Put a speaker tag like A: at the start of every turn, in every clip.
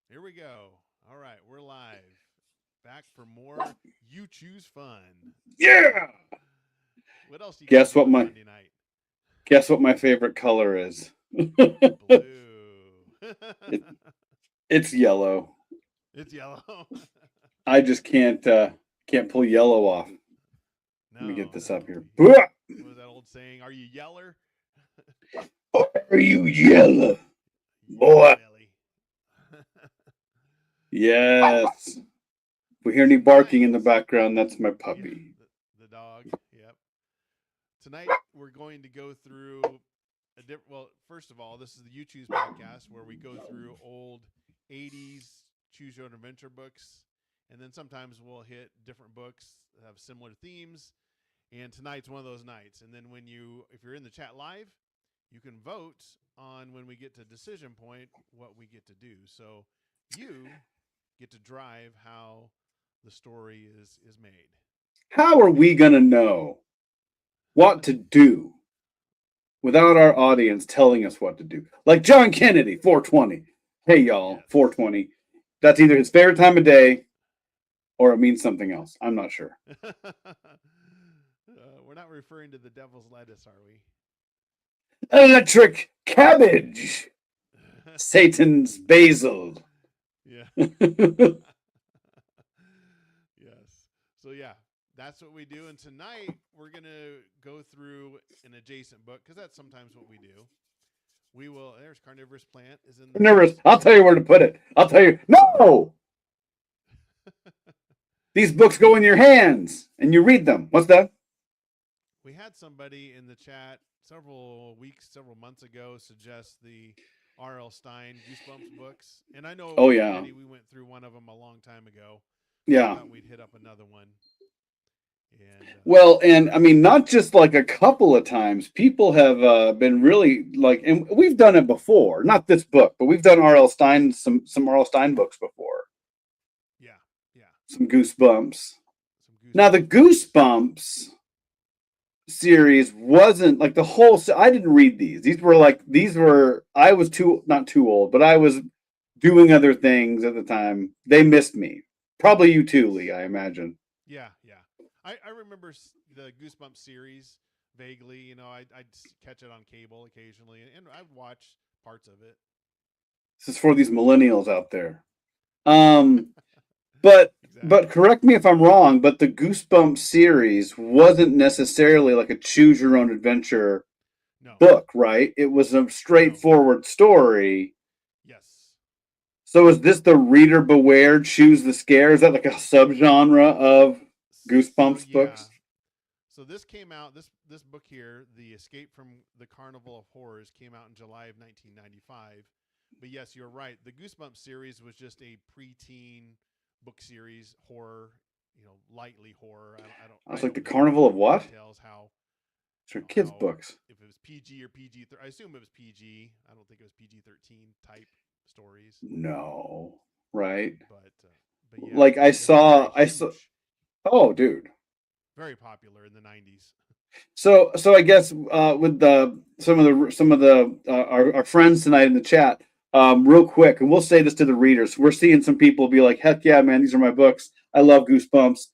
A: Here we go. All right, we're live. Back for more You Choose fun.
B: Yeah.
A: What else you guys
B: Guess what
A: doing
B: my
A: Monday night?
B: guess what my favorite color is?
A: Blue.
B: it, it's yellow.
A: It's yellow.
B: I just can't pull yellow off. Let me
A: No,
B: get this up
A: no.
B: here.
A: What was that old saying? Are you yeller?
B: Are you yellow,
A: Yellow
B: boy?
A: belly.
B: Yes. If we hear any
A: So
B: barking
A: tonight,
B: in the background, that's my
A: yeah,
B: puppy.
A: the dog. Yep. Tonight we're going to go through a different. Well, first of all, this is the You Choose podcast where we go through old '80s choose your own adventure books, and then sometimes we'll hit different books that have similar themes. And tonight's one of those nights. And then if you're in the chat live, you can vote on when we get to decision point what we get to do. So you get to drive how the story is made.
B: How are we gonna know what to do without our audience telling us what to do? Like John Kennedy, 420. Hey y'all,
A: Yes.
B: 420. That's either his favorite time of day or it means something else. I'm not sure.
A: We're not referring to the devil's lettuce, are we?
B: Electric cabbage. Satan's basil.
A: Yeah. Yes. So yeah, that's what we do. And tonight we're gonna go through an adjacent book because that's sometimes what we do. We will. There's carnivorous plant is in the
B: Nervous.
A: mix.
B: I'll tell you where to put it. I'll tell you. No! These books go in your hands and you read them. What's that?
A: We had somebody in the chat several weeks, several months ago suggest the R.L. Stein Goosebumps books, and I know
B: Oh,
A: me and
B: yeah.
A: Eddie we went through one of them a long time ago, so we
B: Yeah.
A: thought we'd hit up another one. And
B: Well, and I mean, not just like a couple of times. People have been really like, and we've done it before. Not this book, but we've done R.L. Stein, some R.L. Stein books before.
A: yeah, yeah,
B: Some Goosebumps.
A: some
B: Now, the
A: Goosebumps books.
B: Goosebumps series wasn't like the whole. I didn't read these. These were. I was too not too old, but I was doing other things at the time. They missed me. Probably you too,
A: Yes,
B: Lee. I imagine.
A: yeah, yeah. I remember the Goosebumps series vaguely. I'd catch it on cable occasionally, and I'd watch parts of it.
B: This is for these millennials out there. Um, but
A: Exactly.
B: correct me if I'm wrong. But the Goosebumps series wasn't necessarily like a choose your own adventure
A: No,
B: book, right? It was a
A: no.
B: straightforward story.
A: Yes.
B: So is this the reader beware, choose the scare? Is that like a subgenre of
A: So
B: Goosebumps
A: yeah.
B: books?
A: So this came out. This book here, The Escape from the Carnival of Horrors, came out in July of 1995. But yes, you're right. The Goosebumps series was just a preteen book series, horror. Lightly horror.
B: I was
A: I
B: like, the
A: don't know
B: Carnival of
A: the
B: what?
A: details. How
B: These are kids'
A: how
B: books.
A: if it was PG or PG. I assume it was PG. I don't think it was PG-13 type stories.
B: No, right?
A: But yeah,
B: Like I
A: it was very
B: saw, I saw.
A: huge,
B: Oh, dude.
A: very popular in the 90s.
B: So I guess with the some of the our friends tonight in the chat, real quick, and we'll say this to the readers. We're seeing some people be like, "Heck yeah, man! These are my books. I love Goosebumps."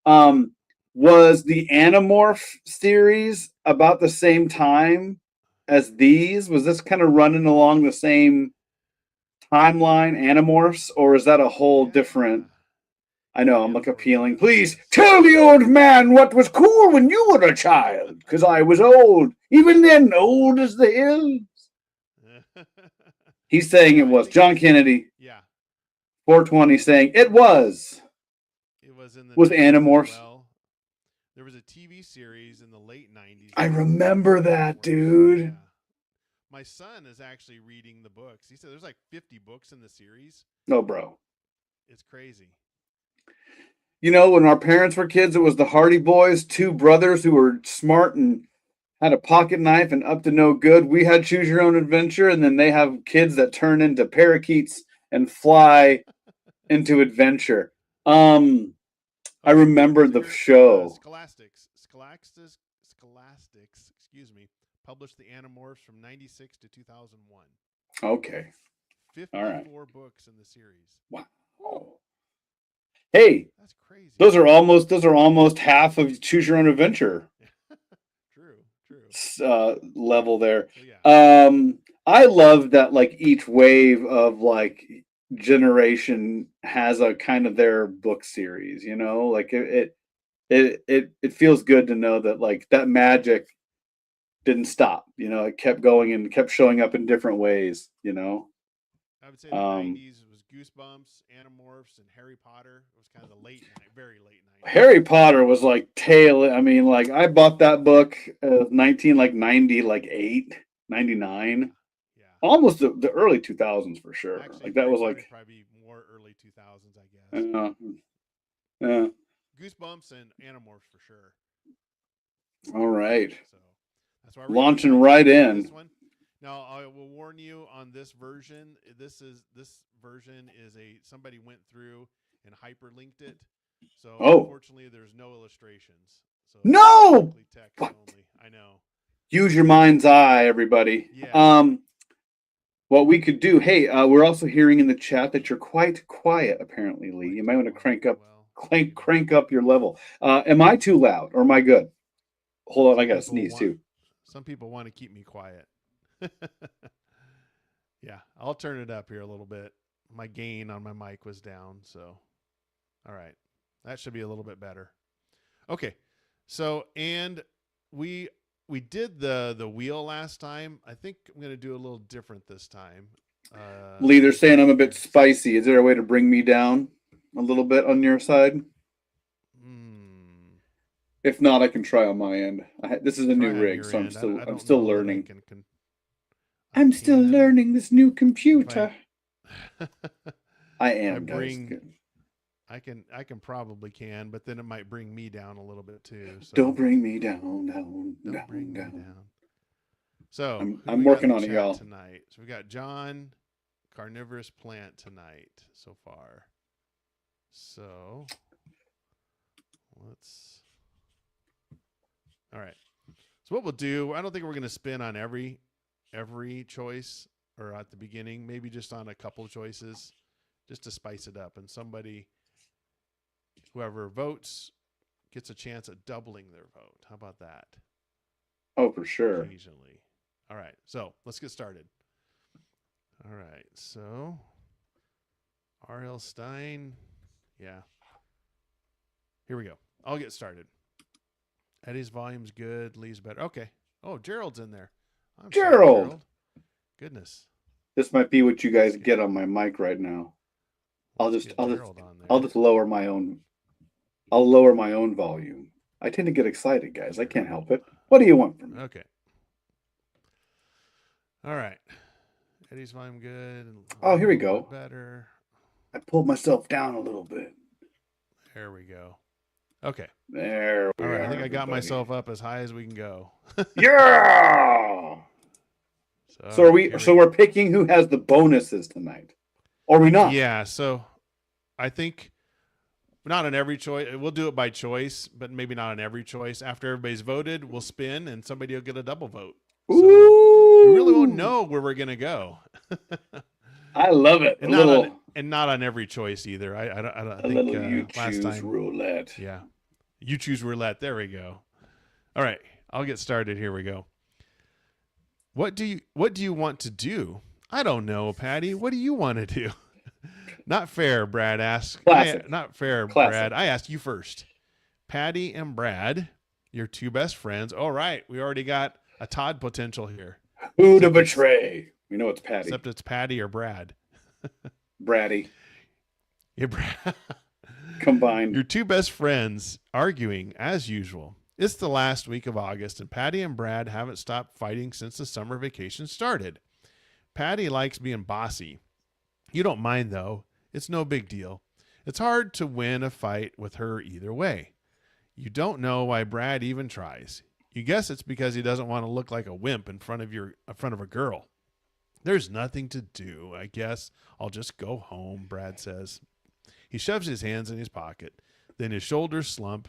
B: Um, was the Animorph series about the same time as these? Was this kind of running along the same timeline, Animorphs, or is that a whole different?
A: Yeah.
B: I know I'm like
A: Animorphs,
B: appealing.
A: yes,
B: Please
A: yes.
B: tell the old man what was cool when you were a child, because I was old, even then, old as the hills. He's saying
A: Yeah,
B: it
A: I
B: was
A: think
B: John
A: it's
B: Kennedy,
A: yeah.
B: 420, saying it
A: It was in the
B: was
A: 90s as
B: Animorphs.
A: well. There was a TV series in the late 90s
B: I
A: called
B: remember that,
A: Animorphs.
B: dude.
A: Yeah. My son is actually reading the books. He said there's like 50 books in the series.
B: No, bro.
A: It's crazy.
B: You know, when our parents were kids, it was the Hardy Boys, two brothers who were smart and had a pocket knife and up to no good. We had Choose Your Own Adventure, and then they have kids that turn into parakeets and fly into adventure. I
A: Oh,
B: remember the show.
A: Scholastics, excuse me, published the Animorphs from 96 to 2001.
B: Okay. All right.
A: 54 books in the series.
B: Wow. Hey,
A: That's crazy.
B: those are almost half of Choose Your Own Adventure level there.
A: So, yeah.
B: I love that like each wave of like generation has a kind of their book series, you know, like it feels good to know that like that magic didn't stop, you know, it kept going and kept showing up in different ways, you know.
A: I would say the 90s was Goosebumps, Animorphs, and Harry Potter. It was kind of the very late 90s.
B: Harry Potter was like I mean, like I bought that book 19 like 90 like 8, 99.
A: Yeah.
B: Almost the early 2000s for sure.
A: Actually,
B: like that
A: Harry
B: was
A: Potter
B: like
A: probably more early 2000s, I guess.
B: Yeah.
A: Goosebumps and Animorphs for sure.
B: All right.
A: So that's why we're
B: launching right in.
A: This one. Now I will warn you on this version. This version is somebody went through and hyperlinked it. So unfortunately, there's no illustrations. So
B: no
A: text
B: what?
A: Only. I know.
B: Use your mind's eye, everybody.
A: Yeah.
B: What we could do. Hey, we're also hearing in the chat that you're quite quiet. Apparently, Lee. You might want to crank up your level. Am I too loud or am I good? Hold on, I got to sneeze too.
A: Some people want to keep me quiet. Yeah, I'll turn it up here a little bit. My gain on my mic was down, so all right. That should be a little bit better. Okay. So, and we did the wheel last time. I think I'm going to do a little different this time.
B: Lee, they're saying I'm a bit spicy. Is there a way to bring me down a little bit on your side? If not, I can try on my end. This is a new rig, so I'm still learning. I'm still learning this new computer. I am, guys.
A: I can probably but then it might bring me down a little bit too. So.
B: Don't bring me down.
A: Don't bring me down. So
B: I'm working on it, y'all.
A: Tonight. So we got John, Carnivorous Plant tonight so far. So all right. So what we'll do, I don't think we're going to spin on every choice or at the beginning, maybe just on a couple choices just to spice it up. And whoever votes gets a chance at doubling their vote. How about that?
B: Oh, for sure.
A: Occasionally. All right. So let's get started. All right. So R.L. Stein. Yeah. Here we go. I'll get started. Eddie's volume's good. Lee's better. Okay. Oh, Gerald's in there.
B: Gerald.
A: Sorry, Gerald. Goodness.
B: This might be what you guys get on my mic right now. I'll just lower my own. I'll lower my own volume. I tend to get excited, guys. I can't help it. What do you want from me?
A: Okay. All right. Eddie's volume good.
B: Oh, here we go.
A: Better.
B: I pulled myself down a little bit.
A: There we go. Okay.
B: There we
A: All right.
B: are,
A: I think I got myself up as high as we can go.
B: Yeah. So we're picking who has the bonuses tonight. Or we not?
A: Yeah. So I think not on every choice. We'll do it by choice, but maybe not on every choice. After everybody's voted, we'll spin and somebody will get a double vote. So we really won't know where we're going to go.
B: I love it.
A: And not on every choice either. I think
B: you
A: last
B: choose
A: time
B: roulette.
A: Yeah. You choose roulette. There we go. All right. I'll get started. Here we go. What do you want to do? I don't know, Patty. What do you want to do? Not fair, Brad asked. Not fair,
B: Classic.
A: Brad. I asked you first. Patty and Brad, your two best friends. All right. We already got a Todd potential here.
B: Who to betray? We know it's Patty.
A: Except it's Patty or Brad.
B: Braddy.
A: Yeah, Brad.
B: Combined.
A: Your two best friends arguing as usual. It's the last week of August, and Patty and Brad haven't stopped fighting since the summer vacation started. Patty likes being bossy. You don't mind, though. It's no big deal. It's hard to win a fight with her either way. You don't know why Brad even tries. You guess it's because he doesn't want to look like a wimp in front of a girl. There's nothing to do. I guess I'll just go home, Brad says. He shoves his hands in his pocket. Then his shoulders slump,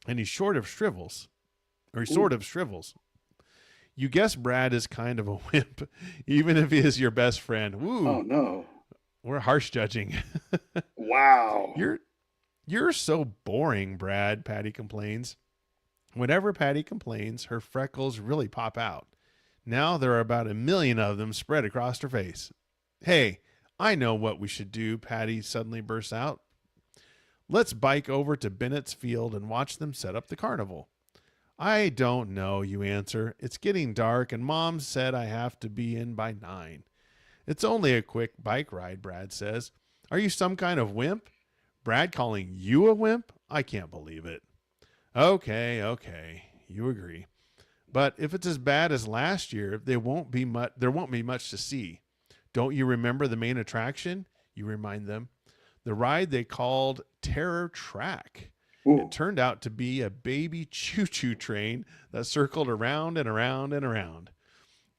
A: and he sort of shrivels. You guess Brad is kind of a wimp, even if he is your best friend. Woo,
B: Oh no.
A: we're harsh judging.
B: Wow.
A: You're so boring, Brad, Patty complains. Whenever Patty complains, her freckles really pop out. Now there are about 1,000,000 of them spread across her face. Hey, I know what we should do, Patty suddenly bursts out. Let's bike over to Bennett's Field and watch them set up the carnival. I don't know, you answer. It's getting dark and Mom said I have to be in by 9. It's only a quick bike ride, Brad says. Are you some kind of wimp? Brad calling you a wimp? I can't believe it. Okay, you agree. But if it's as bad as last year, there won't be much to see. Don't you remember the main attraction? You remind them. The ride they called Terror Track.
B: Ooh.
A: It turned out to be a baby choo-choo train that circled around and around and around.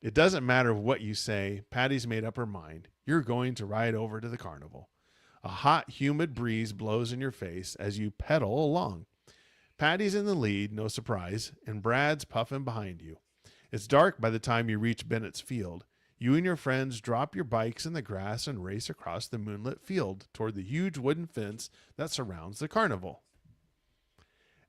A: It doesn't matter what you say. Patty's made up her mind. You're going to ride over to the carnival. A hot, humid breeze blows in your face as you pedal along. Patty's in the lead, no surprise, and Brad's puffing behind you. It's dark by the time you reach Bennett's Field. You and your friends drop your bikes in the grass and race across the moonlit field toward the huge wooden fence that surrounds the carnival.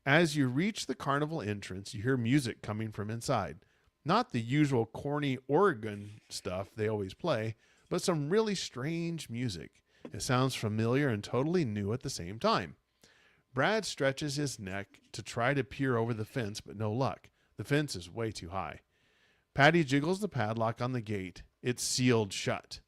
A: As you reach the carnival entrance, you hear music coming from inside. Not the usual corny organ stuff they always play, but some really strange music. It sounds familiar and totally new at the same time. Brad stretches his neck to try to peer over the fence, but no luck. The fence is way too high. Patty jiggles the padlock on the gate. It's sealed shut.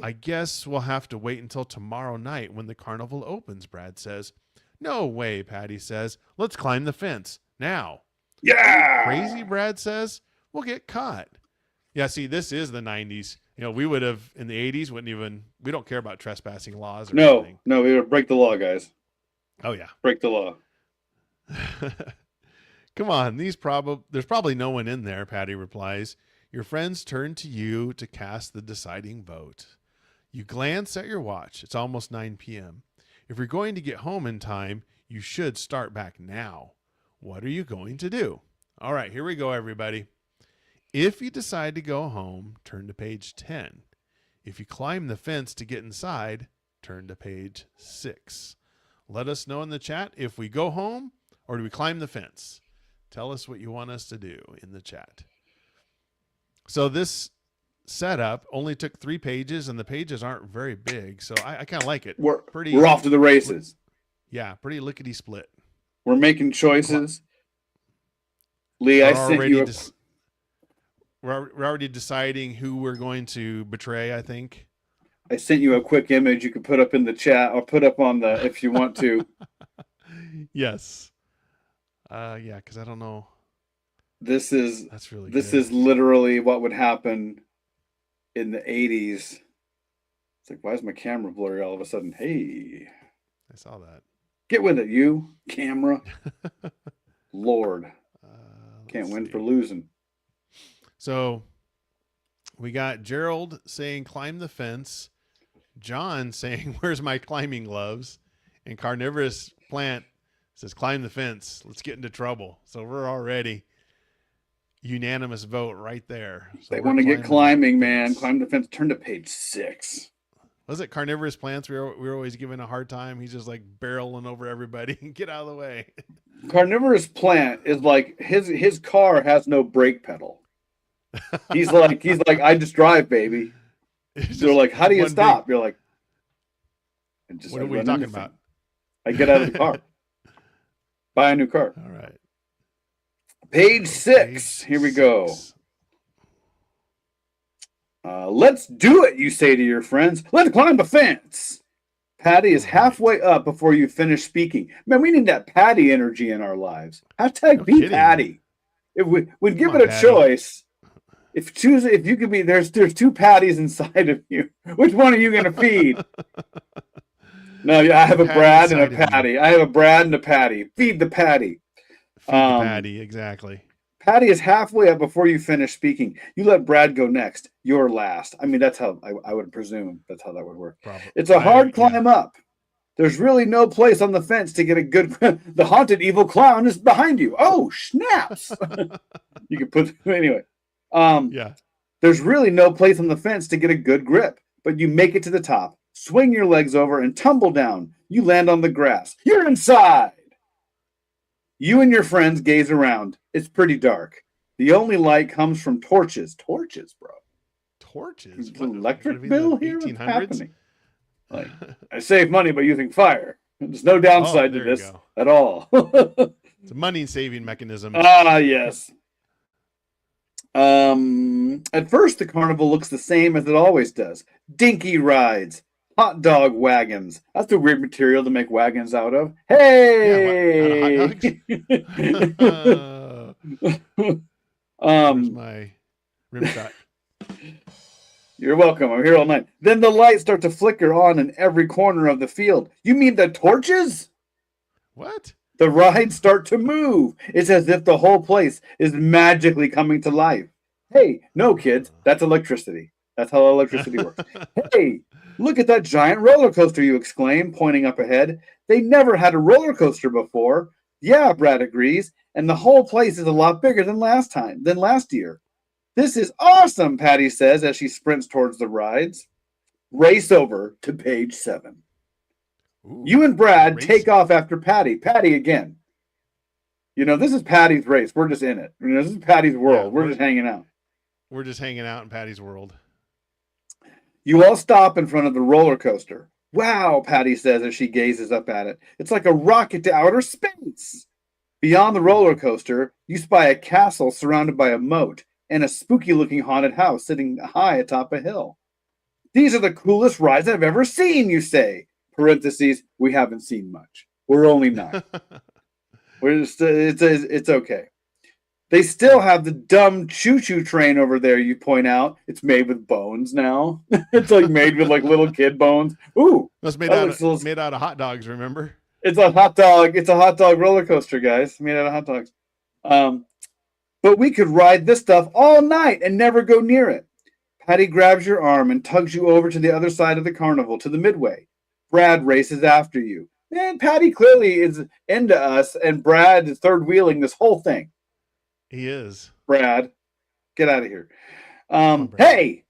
A: I guess we'll have to wait until tomorrow night when the carnival opens, Brad says. No way, Patty says. Let's climb the fence. Now.
B: Yeah.
A: Crazy, Brad says. We'll get caught. Yeah, see, this is the 90s. You know, we would have, in the 80s, we don't care about trespassing laws or anything.
B: No, we would break the law, guys.
A: Oh, yeah.
B: Break the law.
A: Come on, there's probably no one in there, Patty replies. Your friends turn to you to cast the deciding vote. You glance at your watch. It's almost 9 p.m. If you're going to get home in time, you should start back now. What are you going to do? All right, here we go, everybody. If you decide to go home, turn to page 10. If you climb the fence to get inside, turn to page 6. Let us know in the chat if we go home or do we climb the fence. Tell us what you want us to do in the chat. So this setup only took 3 pages, and the pages aren't very big, so I kind of like it.
B: We're off to the races.
A: Yeah, pretty lickety split.
B: We're making choices. Lee, I sent you.
A: We're already deciding who we're going to betray, I think.
B: I sent you a quick image you can put up in the chat or put up on the if you want to.
A: Yes. Yeah, because I don't know.
B: That's
A: really
B: this
A: good.
B: is literally what would happen in the 80s. It's like, why is my camera blurry all of a sudden? Hey.
A: I saw that.
B: Get with it, you camera. Lord. Can't win for losing.
A: So we got Gerald saying climb the fence, John saying where's my climbing gloves, and Carnivorous Plant says climb the fence. Let's get into trouble. So we're already unanimous vote right there. So
B: they want to get climbing, man. Climb the fence. Turn to page 6.
A: Was it Carnivorous Plants? We were always giving a hard time. He's just like barreling over everybody. Get out of the way.
B: Carnivorous Plant is like his car has no brake pedal. He's like I just drive, baby. They're like, how do you stop? You're like,
A: what are we talking about?
B: I get out of the car, buy a new car.
A: All right.
B: Page 6. Here we go. Let's do it, you say to your friends. Let's climb the fence. Patty is halfway up before you finish speaking. Man, we need that Patty energy in our lives. Hashtag be Patty. If we'd give it a choice. If you could be, there's 2 Patties inside of you. Which one are you going to feed? No, I have a Brad and a Patty. I have a Brad and a Patty. Feed the Patty.
A: Feed the Patty, exactly.
B: Patty is halfway up before you finish speaking. You let Brad go next. You're last. I mean, that's how I would presume that's how that would work. Probably. It's a hard climb up. There's really no place on the fence to get a good. The haunted evil clown is behind you. Oh, snaps! You can put anyway.
A: Yeah.
B: There's really no place on the fence to get a good grip, but you make it to the top, swing your legs over, and tumble down. You land on the grass. You're inside! You and your friends gaze around. It's pretty dark. The only light comes from torches. Torches, bro.
A: Torches?
B: What, electric bill here? What's
A: 1800s?
B: happening? Like, I save money by using fire. There's no downside to this at all.
A: It's a money-saving mechanism.
B: Yes. At first, the carnival looks the same as it always does. Dinky rides, hot dog wagons. That's a weird material to make wagons out of. Hey!
A: Hot dogs? Where's my rim shot?
B: You're welcome. I'm here all night. Then the lights start to flicker on in every corner of the field. You mean the torches?
A: What?
B: The rides start to move. It's as if the whole place is magically coming to life. Hey, no, kids. That's electricity. That's how electricity works. Hey, look at that giant roller coaster, you exclaim, pointing up ahead. They never had a roller coaster before. Yeah, Brad agrees. And the whole place is a lot bigger than last year. This is awesome, Patty says as she sprints towards the rides. Race over to page 7. Ooh, you and Brad take off after Patty. Patty again. This is Patty's race. We're just in it. This is Patty's world. Yeah, we're just hanging out.
A: We're just hanging out in Patty's world.
B: You all stop in front of the roller coaster. Wow, Patty says as she gazes up at it. It's like a rocket to outer space. Beyond the roller coaster, you spy a castle surrounded by a moat and a spooky-looking haunted house sitting high atop a hill. These are the coolest rides I've ever seen, you say. Parentheses, we haven't seen much. We're only 9. It's okay. They still have the dumb choo-choo train over there, you point out. It's made with bones now. It's like made with like little kid bones. Ooh.
A: That's made out of hot dogs, remember?
B: It's a hot dog. It's a hot dog roller coaster, guys. Made out of hot dogs. But we could ride this stuff all night and never go near it. Patty grabs your arm and tugs you over to the other side of the carnival, to the midway. Brad races after you. Man, Patty clearly is into us, and Brad is third wheeling this whole thing.
A: He is.
B: Brad, get out of here. Hey,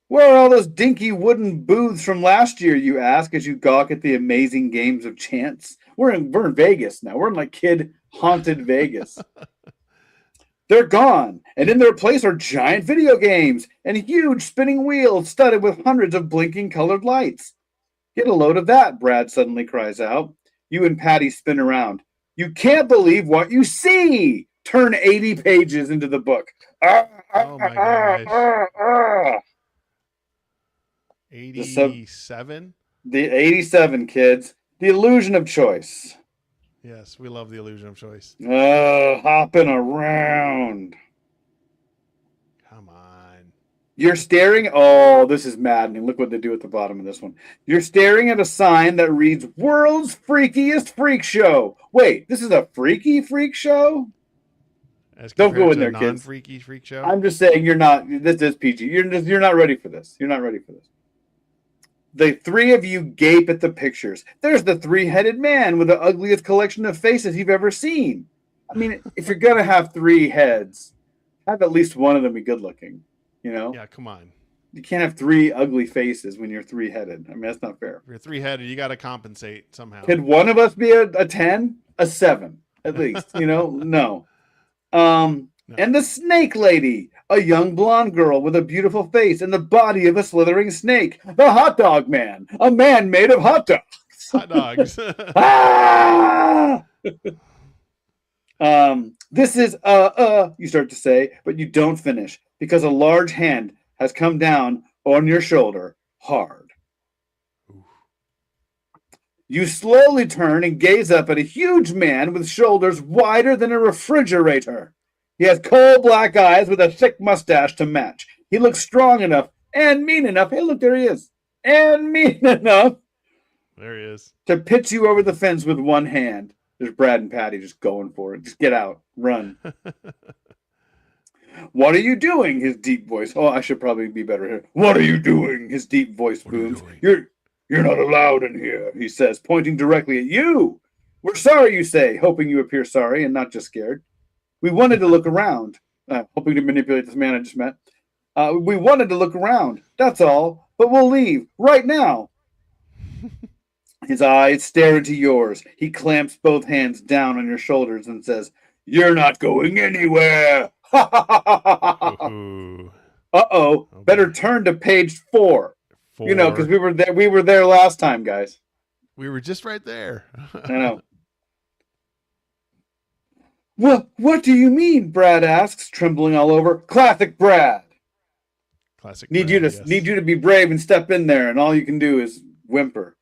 B: where are all those dinky wooden booths from last year, you ask, as you gawk at the amazing games of chance. We're in Vegas now. We're in like kid haunted Vegas. They're gone, and in their place are giant video games and huge spinning wheels studded with hundreds of blinking colored lights. Get a load of that, Brad suddenly cries out. You and Patty spin around. You can't believe what you see. Turn 80 pages into the book.
A: Oh my gosh. 87?
B: The 87, kids. The illusion of choice.
A: Yes, we love the illusion of choice.
B: Hopping around.
A: Come on.
B: You're staring. Oh, this is maddening. Look what they do at the bottom of this one. You're staring at a sign that reads World's Freakiest Freak Show. Wait, this is a freaky freak show? Don't go in there, kids.
A: Non-freaky freak show?
B: I'm just saying you're not. This is PG. You're not ready for this. You're not ready for this. The 3 of you gape at the pictures. There's the 3-headed man with the ugliest collection of faces you've ever seen. I mean, if you're going to have 3 heads, have at least one of them be good looking,
A: Yeah, come on.
B: You can't have 3 ugly faces when you're 3-headed. I mean, that's not fair.
A: If you're 3-headed, you got to compensate somehow.
B: Could one of us be a 10? A 7, at least, No. No. And the snake lady, a young blonde girl with a beautiful face and the body of a slithering snake. The hot dog man, a man made of hot dogs.
A: Hot dogs.
B: This is you start to say, but you don't finish because a large hand has come down on your shoulder hard. Oof. You slowly turn and gaze up at a huge man with shoulders wider than a refrigerator. He has coal black eyes with a thick mustache to match. He looks strong enough and mean enough. Hey, look, there he is. And mean enough.
A: There he is.
B: To pitch you over the fence with one hand. There's Brad and Patty just going for it. Just get out. Run. What are you doing? His deep voice. Oh, I should probably be better here. What are you doing? His deep voice booms. You're not allowed in here, he says, pointing directly at you. We're sorry, you say, hoping you appear sorry and not just scared. We wanted to look around, hoping to manipulate this man I just met. We wanted to look around, that's all, but we'll leave right now. His eyes stare into yours. He clamps both hands down on your shoulders and says, You're not going anywhere.
A: Ooh.
B: Uh-oh.
A: Okay.
B: Better turn to page 4.
A: 4.
B: You know, because we were there last time, guys.
A: We were just right there.
B: I know. Well, what do you mean? Brad asks, trembling all over. Classic Brad.
A: Classic.
B: Need
A: Brad,
B: you to be brave and step in there, and all you can do is whimper.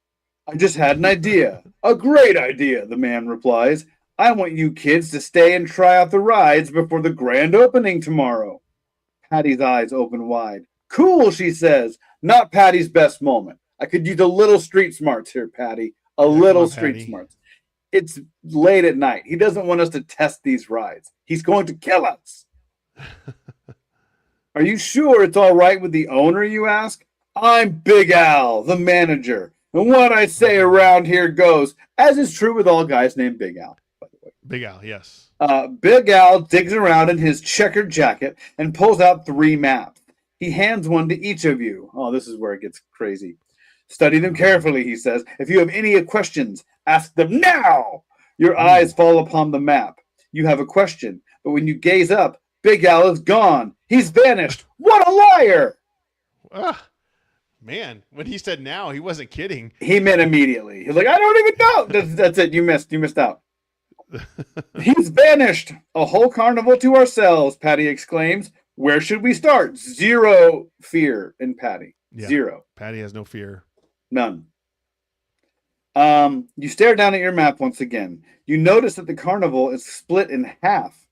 B: I just had an idea. A great idea, the man replies. I want you kids to stay and try out the rides before the grand opening tomorrow. Patty's eyes open wide. Cool, she says. Not Patty's best moment. I could use a little street smarts here, Patty. A little street smarts. It's late at night. He doesn't want us to test these rides. He's going to kill us. Are you sure it's all right with the owner, you ask? I'm Big Al, the manager. And what I say around here goes, as is true with all guys named Big Al, by the way.
A: Big Al, yes.
B: Big Al digs around in his checkered jacket and pulls out 3 maps. He hands one to each of you. Oh, this is where it gets crazy. Study them carefully, he says. If you have any questions, ask them now. Your eyes fall upon the map. You have a question, but when you gaze up, Big Al is gone. He's vanished. What a liar!
A: Man, when he said now, he wasn't kidding.
B: He meant immediately. He's like, I don't even know. That's it. You missed out. He's vanished. A whole carnival to ourselves, Patty exclaims. Where should we start? 0 fear in Patty. Yeah, 0.
A: Patty has no fear.
B: None. You stare down at your map once again. You notice that the carnival is split in half.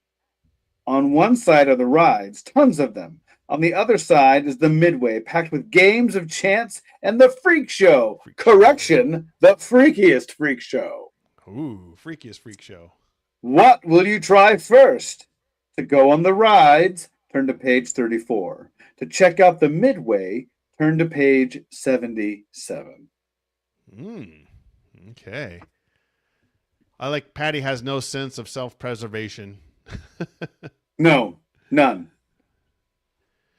B: On one side are the rides, tons of them. On the other side is the midway, packed with games of chance and the freak show. Correction, the freakiest freak show.
A: Ooh, freakiest freak show.
B: What will you try first? To go on the rides, turn to page 34. To check out the midway, turn to page 77.
A: Okay. I like Patty has no sense of self-preservation.
B: No, none.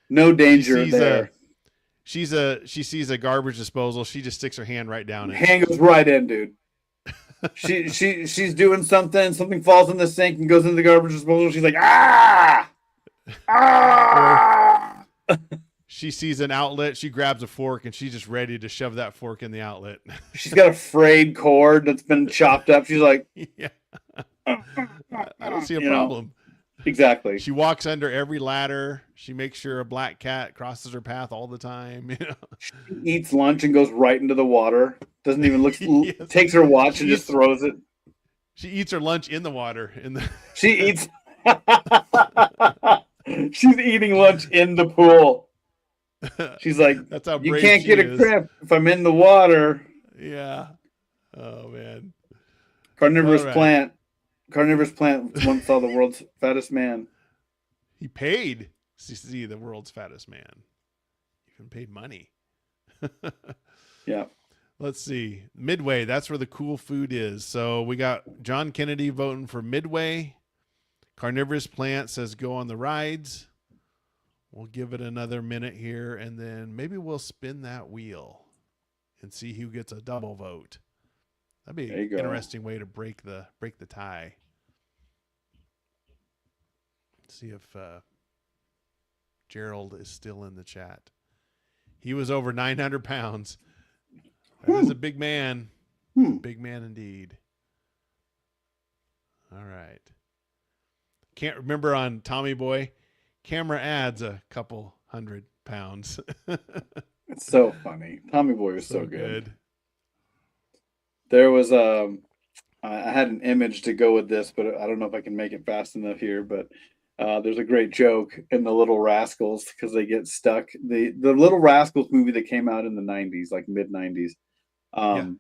B: No danger there.
A: She sees a garbage disposal. She just sticks her hand right down it.
B: Hand goes right in, dude. She's doing something. Something falls in the sink and goes into the garbage disposal. She's like, ah!
A: She sees an outlet. She grabs a fork and she's just ready to shove that fork in the outlet.
B: She's got a frayed cord that's been chopped up. She's like,
A: yeah. I don't see a problem.
B: Exactly.
A: She walks under every ladder. She makes sure a black cat crosses her path all the time.
B: She eats lunch and goes right into the water. Doesn't even look. Yes. Takes her watch and just throws it.
A: She eats her lunch in the water.
B: She eats. She's eating lunch in the pool. She's like,
A: "That's how
B: you can't get a cramp if I'm in the water."
A: Yeah. Oh man.
B: Carnivorous plant. Carnivorous plant once saw the world's fattest man.
A: He paid to see the world's fattest man. Even paid money.
B: Yeah.
A: Let's see. Midway, that's where the cool food is. So we got John Kennedy voting for Midway. Carnivorous plant says go on the rides. We'll give it another minute here, and then maybe we'll spin that wheel and see who gets a double vote. That'd be an interesting way to break the tie. Let's see if Gerald is still in the chat. He was over 900 pounds. That is a big man. Big man indeed. All right. Can't remember on Tommy Boy. Camera adds a couple 100 pounds.
B: It's so funny. Tommy Boy was so good. There was I had an image to go with this, but I don't know if I can make it fast enough here. But there's a great joke in the Little Rascals because they get stuck. The Little Rascals movie that came out in the 90s, like mid 90s, and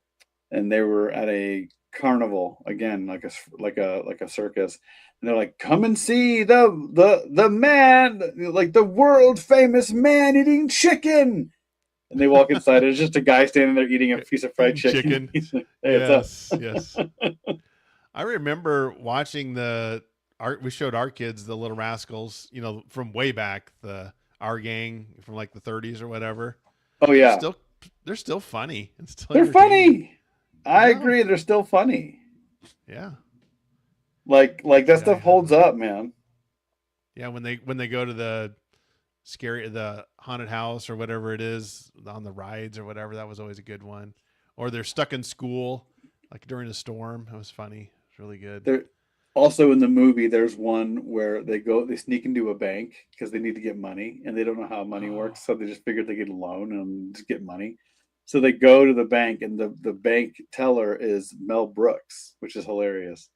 B: they were at a carnival again, like a circus, and they're like, "Come and see the man, like the world famous man eating chicken." And they walk inside, and it's just a guy standing there eating a piece of fried chicken.
A: Chicken.
B: He's like, hey,
A: Yes,
B: what's up?
A: yes. I remember watching we showed our kids the Little Rascals, from way back, our gang from like the 30s or whatever.
B: Oh
A: They're
B: yeah,
A: still they're still funny and still
B: they're
A: entertaining.
B: funny. I agree. They're still funny.
A: Yeah.
B: Like that
A: Yeah,
B: stuff holds up, man.
A: yeah, when they go to the haunted house or whatever it is on the rides or whatever, that was always a good one. Or they're stuck in school like during a storm. It was funny. It's really good.
B: There also in the movie, there's one where they sneak into a bank because they need to get money and they don't know how money works, so they just figured they get a loan and just get money. So they go to the bank, and the bank teller is Mel Brooks, which is hilarious.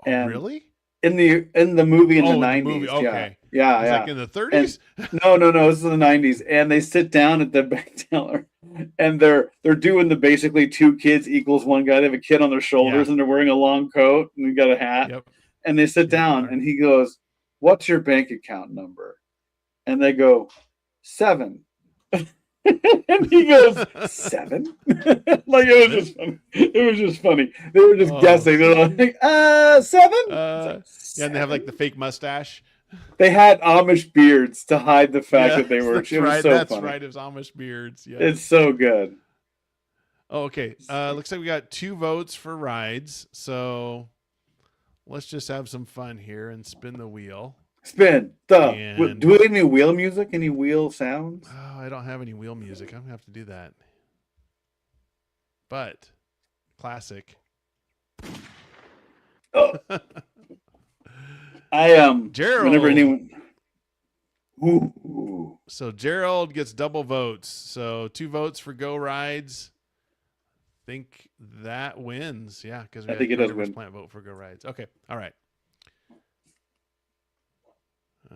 A: Oh,
B: And
A: really?
B: in the movie in the
A: Oh, in the movie.
B: 90s, yeah,
A: Okay.
B: yeah,
A: I was
B: yeah.
A: like in the
B: And
A: 30s?
B: no, this is in the 90s, and they sit down at the bank teller, and they're doing the basically two kids equals one guy. They have a kid on their shoulders,
A: Yeah.
B: and they're wearing a long coat and they got a hat,
A: Yep.
B: and they sit
A: Yep.
B: down, and he goes, "What's your bank account number?" And they go, 7. And he goes, 7? Like it was just funny. It was just funny. They were just guessing. They're like, 7? Like,
A: Yeah, and they have like the
B: 7?
A: fake mustache.
B: They had Amish beards to hide the fact
A: Yeah,
B: that they were.
A: that's
B: It was
A: right.
B: so
A: That's
B: funny.
A: right. It was Amish beards. Yes.
B: It's so good.
A: Oh, okay. Looks like we got 2 votes for rides. So let's just have some fun here and spin the wheel.
B: Spin.
A: And
B: Do we have any wheel music? Any wheel sounds?
A: oh, I don't have any wheel music. I'm gonna have to do that. But classic.
B: Oh. I
A: Gerald.
B: Whenever anyone. Ooh.
A: So Gerald gets double votes. So 2 votes for Go Rides. Think that wins. Yeah, because we
B: I think it does win.
A: Plant vote for Go Rides. Okay. All right.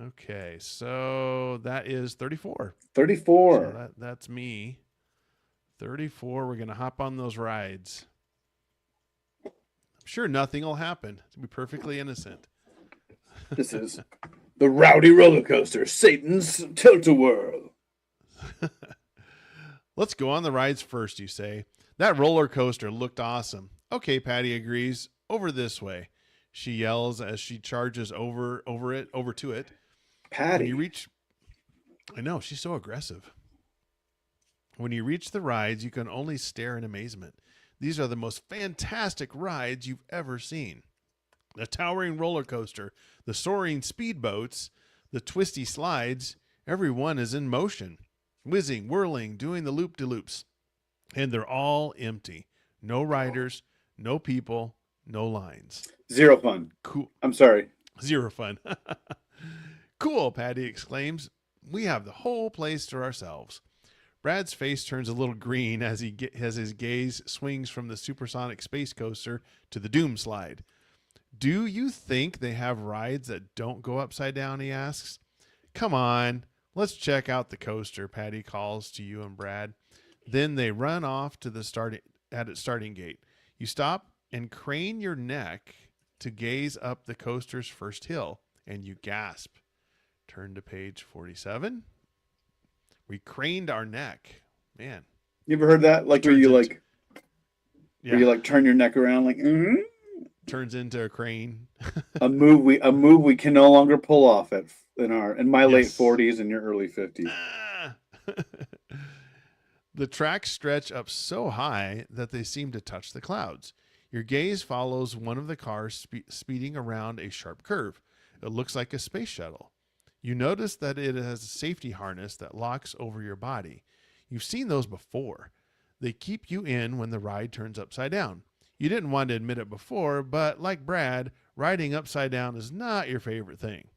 A: Okay, so that is 34.
B: 34.
A: So that's me. 34. We're gonna hop on those rides. I'm sure nothing will happen. To be perfectly innocent.
B: This is the Rowdy Roller Coaster, Satan's Tilt-A-Whirl.
A: Let's go on the rides first, you say. That roller coaster looked awesome. Okay, Patty agrees. Over this way, she yells as she charges over to it.
B: Patty.
A: When you reach, I know, she's so aggressive. When you reach the rides, you can only stare in amazement. These are the most fantastic rides you've ever seen. The towering roller coaster, the soaring speedboats, the twisty slides, everyone is in motion, whizzing, whirling, doing the loop-de-loops. And they're all empty. No riders, no people, no lines.
B: Zero fun.
A: Cool.
B: I'm sorry.
A: Zero fun. Cool, Patty exclaims. We have the whole place to ourselves. Brad's face turns a little green as his gaze swings from the supersonic space coaster to the Doom slide. Do you think they have rides that don't go upside down, he asks. Come on, let's check out the coaster, Patty calls to you and Brad. Then they run off to the starting gate. You stop and crane your neck to gaze up the coaster's first hill, and you gasp. Turn to page 47. We craned our neck. Man.
B: You ever heard that? Like where you like turn your neck around like
A: turns into a crane.
B: a move we can no longer pull off in my late 40s and your early 50s.
A: The tracks stretch up so high that they seem to touch the clouds. Your gaze follows one of the cars speeding around a sharp curve. It looks like a space shuttle. You notice that it has a safety harness that locks over your body. You've seen those before. They keep you in when the ride turns upside down. You didn't want to admit it before, but like Brad, riding upside down is not your favorite thing.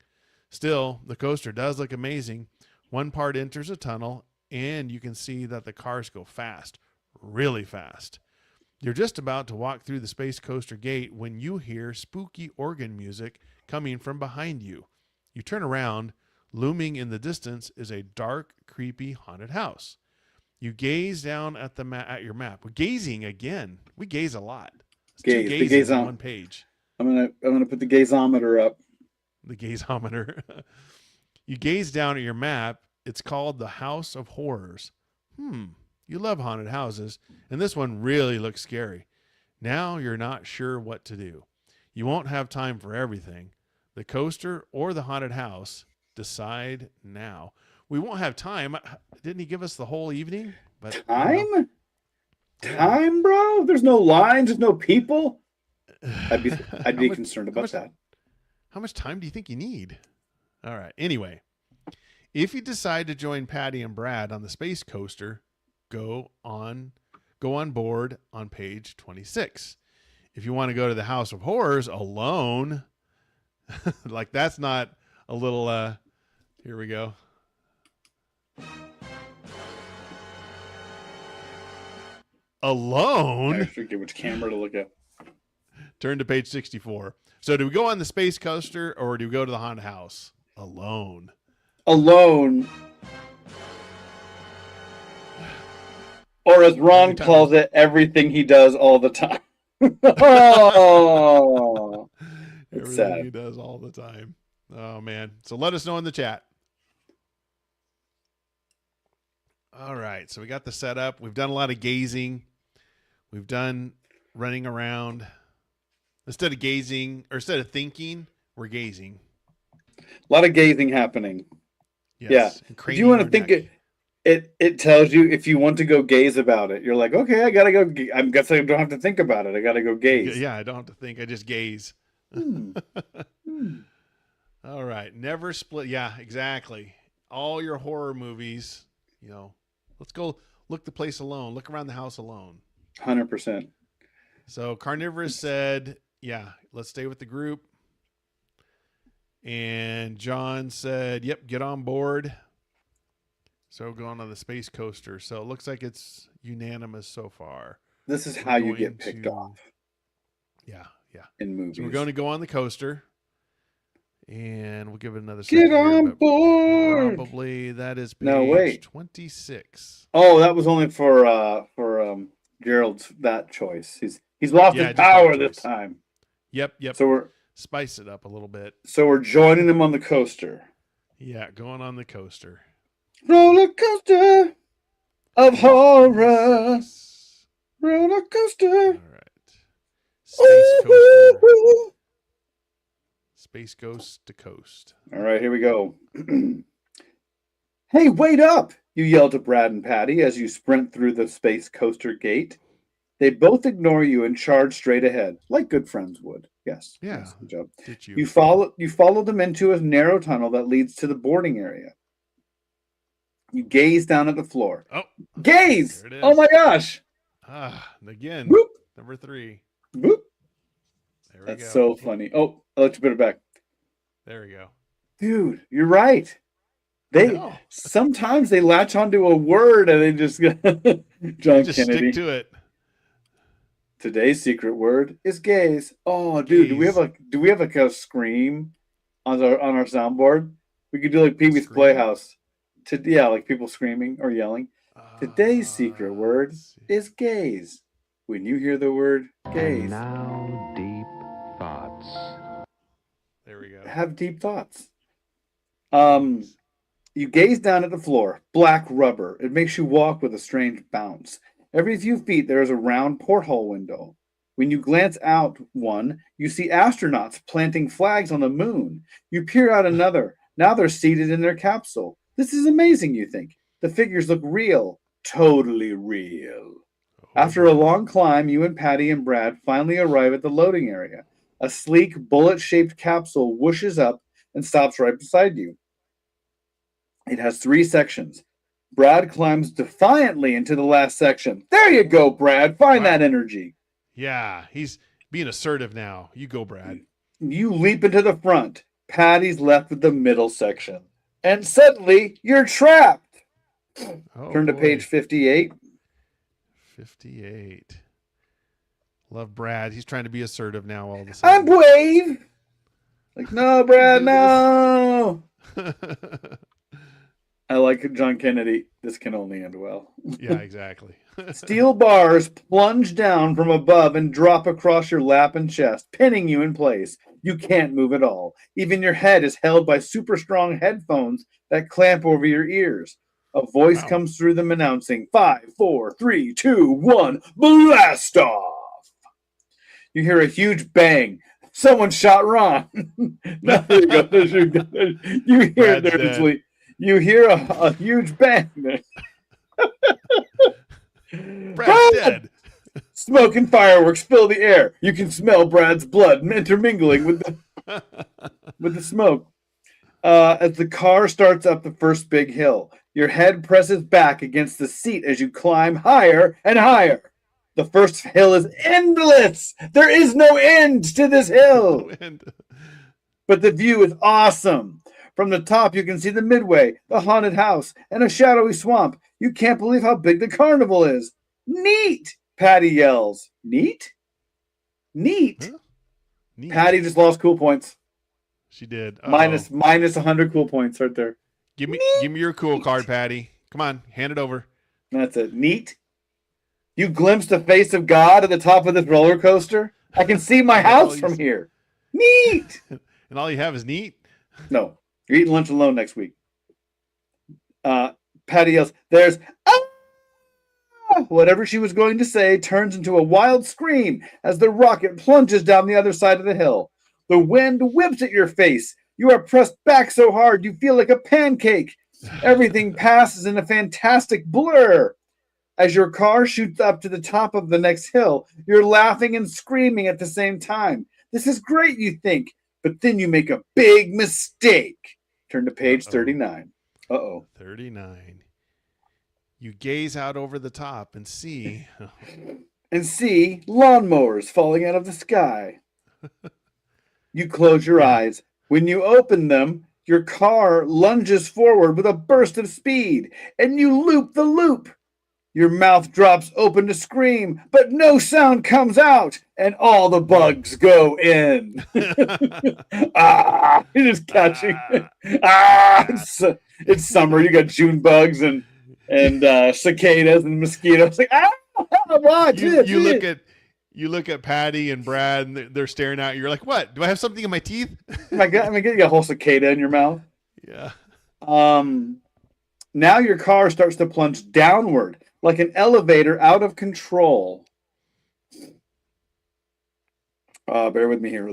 A: Still, the coaster does look amazing. One part enters a tunnel, and you can see that the cars go fast, really fast. You're just about to walk through the space coaster gate when you hear spooky organ music coming from behind you. You turn around. Looming in the distance is a dark, creepy, haunted house. You gaze down at your map. We're gazing again. We gaze a lot. It's
B: Gaze,
A: 2 gazes on one page.
B: I'm gonna put the gazometer up.
A: The gazometer. You gaze down at your map. It's called the House of Horrors. You love haunted houses, and this one really looks scary. Now you're not sure what to do. You won't have time for everything. The coaster or the haunted house? Decide now. We won't have time. Didn't he give us the whole evening? But
B: time? Time, bro? There's no lines, there's no people. I'd be concerned about that.
A: How much time do you think you need? All right. Anyway, if you decide to join Patty and Brad on the space coaster, go on board on page 26. If you want to go to the House of Horrors alone, like that's not a little here we go. Alone?
B: I forget which camera to look at.
A: Turn to page 64. So do we go on the space coaster or do we go to the haunted house? Alone.
B: Alone. Or as Ron calls it, everything he does all the time. Oh, it's
A: everything
B: sad.
A: He does all the time. Oh, man. So let us know in the chat. All right. So we got the setup. We've done a lot of gazing. We've done running around. Instead of thinking, we're gazing.
B: A lot of gazing happening.
A: Yes.
B: Yeah. If you want to think it tells you if you want to go gaze about it. You're like, okay, I gotta go. I'm guessing I don't have to think about it. I gotta go gaze.
A: Yeah, I don't have to think. I just gaze. All right. Never split. Yeah, exactly. All your horror movies, let's go look the place alone. Look around the house alone.
B: 100%.
A: So Carnivorous said, yeah, let's stay with the group. And John said, yep, get on board. So going on the space coaster. So it looks like it's unanimous so far.
B: This is how you get picked off.
A: Yeah.
B: In movies.
A: So we're going to go on the coaster. And we'll give it another
B: second. Get on board.
A: Probably that is page 26.
B: Oh, that was only for Gerald's that choice. He's lost his power this time.
A: Yep.
B: So we're
A: spice it up a little bit.
B: So we're joining them on the coaster.
A: Yeah, going on the coaster.
B: Roller coaster of horror. Roller coaster.
A: All right. Space coaster. Space Ghost to Coast.
B: All right, here we go. Hey, wait up! You yell to Brad and Patty as you sprint through the space coaster gate. They both ignore you and charge straight ahead, like good friends would. Yes.
A: Yeah.
B: Yes, good job.
A: Did you?
B: You follow them into a narrow tunnel that leads to the boarding area. You gaze down at the floor.
A: Oh.
B: Gaze! Oh my gosh!
A: Again.
B: Whoop.
A: Number 3.
B: Whoop.
A: There we go.
B: That's so funny. Oh, I'll let you put it back.
A: There we go.
B: Dude, you're right. Sometimes they latch onto a word and they just John
A: just
B: Kennedy.
A: Stick to it.
B: Today's secret word is gaze. Oh, dude,
A: gaze.
B: do we have a scream on our soundboard? We could do like Pee Wee's Playhouse. Like people screaming or yelling. Today's secret word is gaze. When you hear the word gaze.
C: And now deep thoughts.
A: There we go.
B: Have deep thoughts. You gaze down at the floor. Black rubber. It makes you walk with a strange bounce. Every few feet, there is a round porthole window. When you glance out one, you see astronauts planting flags on the moon. You peer out another. Now they're seated in their capsule. This is amazing, you think. The figures look real. Totally real. After a long climb, you and Patty and Brad finally arrive at the loading area. A sleek, bullet-shaped capsule whooshes up and stops right beside you. It has 3 sections. Brad climbs defiantly into the last section. There you go, Brad. Find that energy.
A: Yeah, he's being assertive now. You go, Brad.
B: You leap into the front. Patty's left with the middle section. And suddenly, you're trapped. Turn to page 58.
A: 58. Love Brad. He's trying to be assertive now all of a sudden.
B: I'm brave. Like, no, Brad, no. I like John Kennedy. This can only end well.
A: Yeah, exactly.
B: Steel bars plunge down from above and drop across your lap and chest, pinning you in place. You can't move at all. Even your head is held by super strong headphones that clamp over your ears. A voice
A: Wow.
B: comes through them announcing 5, 4, 3, 2, 1, blast off. You hear a huge bang. Someone shot Ron. No, there you go. You hear it
A: Brad's
B: there,
A: dead.
B: You hear a huge bang there.
A: Brad's
B: Brad!
A: dead.
B: Smoke and fireworks fill the air. You can smell Brad's blood intermingling with the smoke. As the car starts up the first big hill, your head presses back against the seat as you climb higher and higher. The first hill is endless. There is no end to this hill. But the view is awesome. From the top, you can see the midway, the haunted house, and a shadowy swamp. You can't believe how big the carnival is. Neat! Patty yells. Neat? Neat.
A: Huh? Neat.
B: Patty just lost cool points.
A: She did.
B: Minus 100 cool points right there.
A: Give me your cool card, Patty. Come on, hand it over.
B: That's it. Neat. You glimpse the face of God at the top of this roller coaster. I can see my house from here. Neat.
A: And all you have is neat?
B: No. You're eating lunch alone next week. Patty yells, there's whatever she was going to say turns into a wild scream as the rocket plunges down the other side of the hill. The wind whips at your face. You are pressed back so hard you feel like a pancake. Everything passes in a fantastic blur. As your car shoots up to the top of the next hill, you're laughing and screaming at the same time. This is great, you think, but then you make a big mistake. Turn to page 39.
A: 39. You gaze out over the top and see...
B: and see lawnmowers falling out of the sky. You close your eyes. When you open them, your car lunges forward with a burst of speed, and you loop the loop. Your mouth drops open to scream, but no sound comes out, and all the bugs go in. It is catching. It's summer. You got June bugs and cicadas and mosquitoes. Like, watch it.
A: You look at Patty and Brad, and they're staring at you. You're like, what? Do I have something in my teeth?
B: My God, you got a whole cicada in your mouth.
A: Yeah.
B: Now your car starts to plunge downward like an elevator out of control. Bear with me here.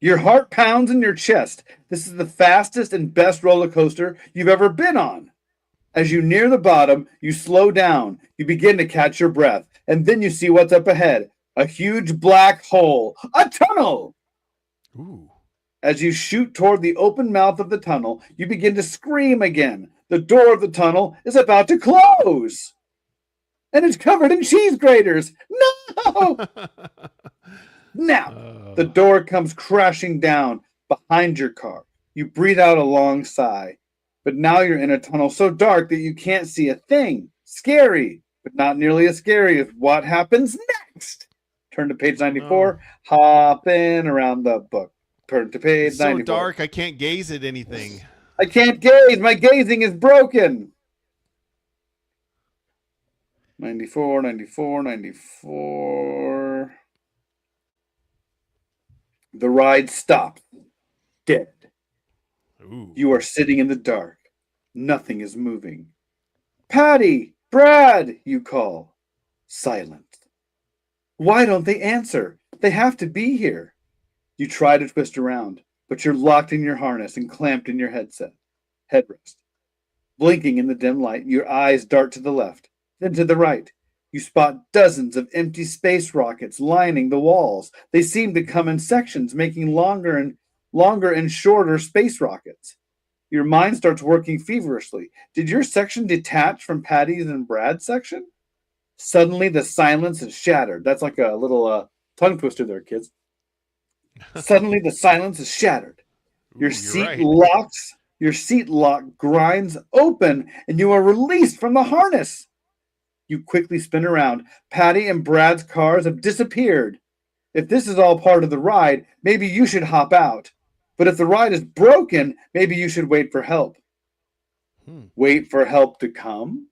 B: Your heart pounds in your chest. This is the fastest and best roller coaster you've ever been on. As you near the bottom, you slow down. You begin to catch your breath. And then you see what's up ahead. A huge black hole. A tunnel!
A: Ooh.
B: As you shoot toward the open mouth of the tunnel, you begin to scream again. The door of the tunnel is about to close. And it's covered in cheese graters. No! Now, the door comes crashing down behind your car. You breathe out a long sigh. But now you're in a tunnel so dark that you can't see a thing. Scary, but not nearly as scary as what happens next. Turn to page 94. Hopping around the book. Turn to page 94.
A: So dark, I can't gaze at anything.
B: I can't gaze. My gazing is broken. 94, 94, 94. The ride stops. Dead.
A: Ooh.
B: You are sitting in the dark. Nothing is moving. Patty! Brad! You call. Silence. Why don't they answer? They have to be here. You try to twist around, but you're locked in your harness and clamped in your headrest. Blinking in the dim light, your eyes dart to the left, then to the right. You spot dozens of empty space rockets lining the walls. They seem to come in sections, making longer and shorter space rockets. Your mind starts working feverishly. Did your section detach from Patty's and Brad's section? Suddenly, the silence is shattered. That's like a little tongue twister there, kids. Suddenly, the silence is shattered. Your seat lock grinds open, and you are released from the harness. You quickly spin around. Patty and Brad's cars have disappeared. If this is all part of the ride, maybe you should hop out. But if the ride is broken, maybe you should wait for help. Wait for help to come?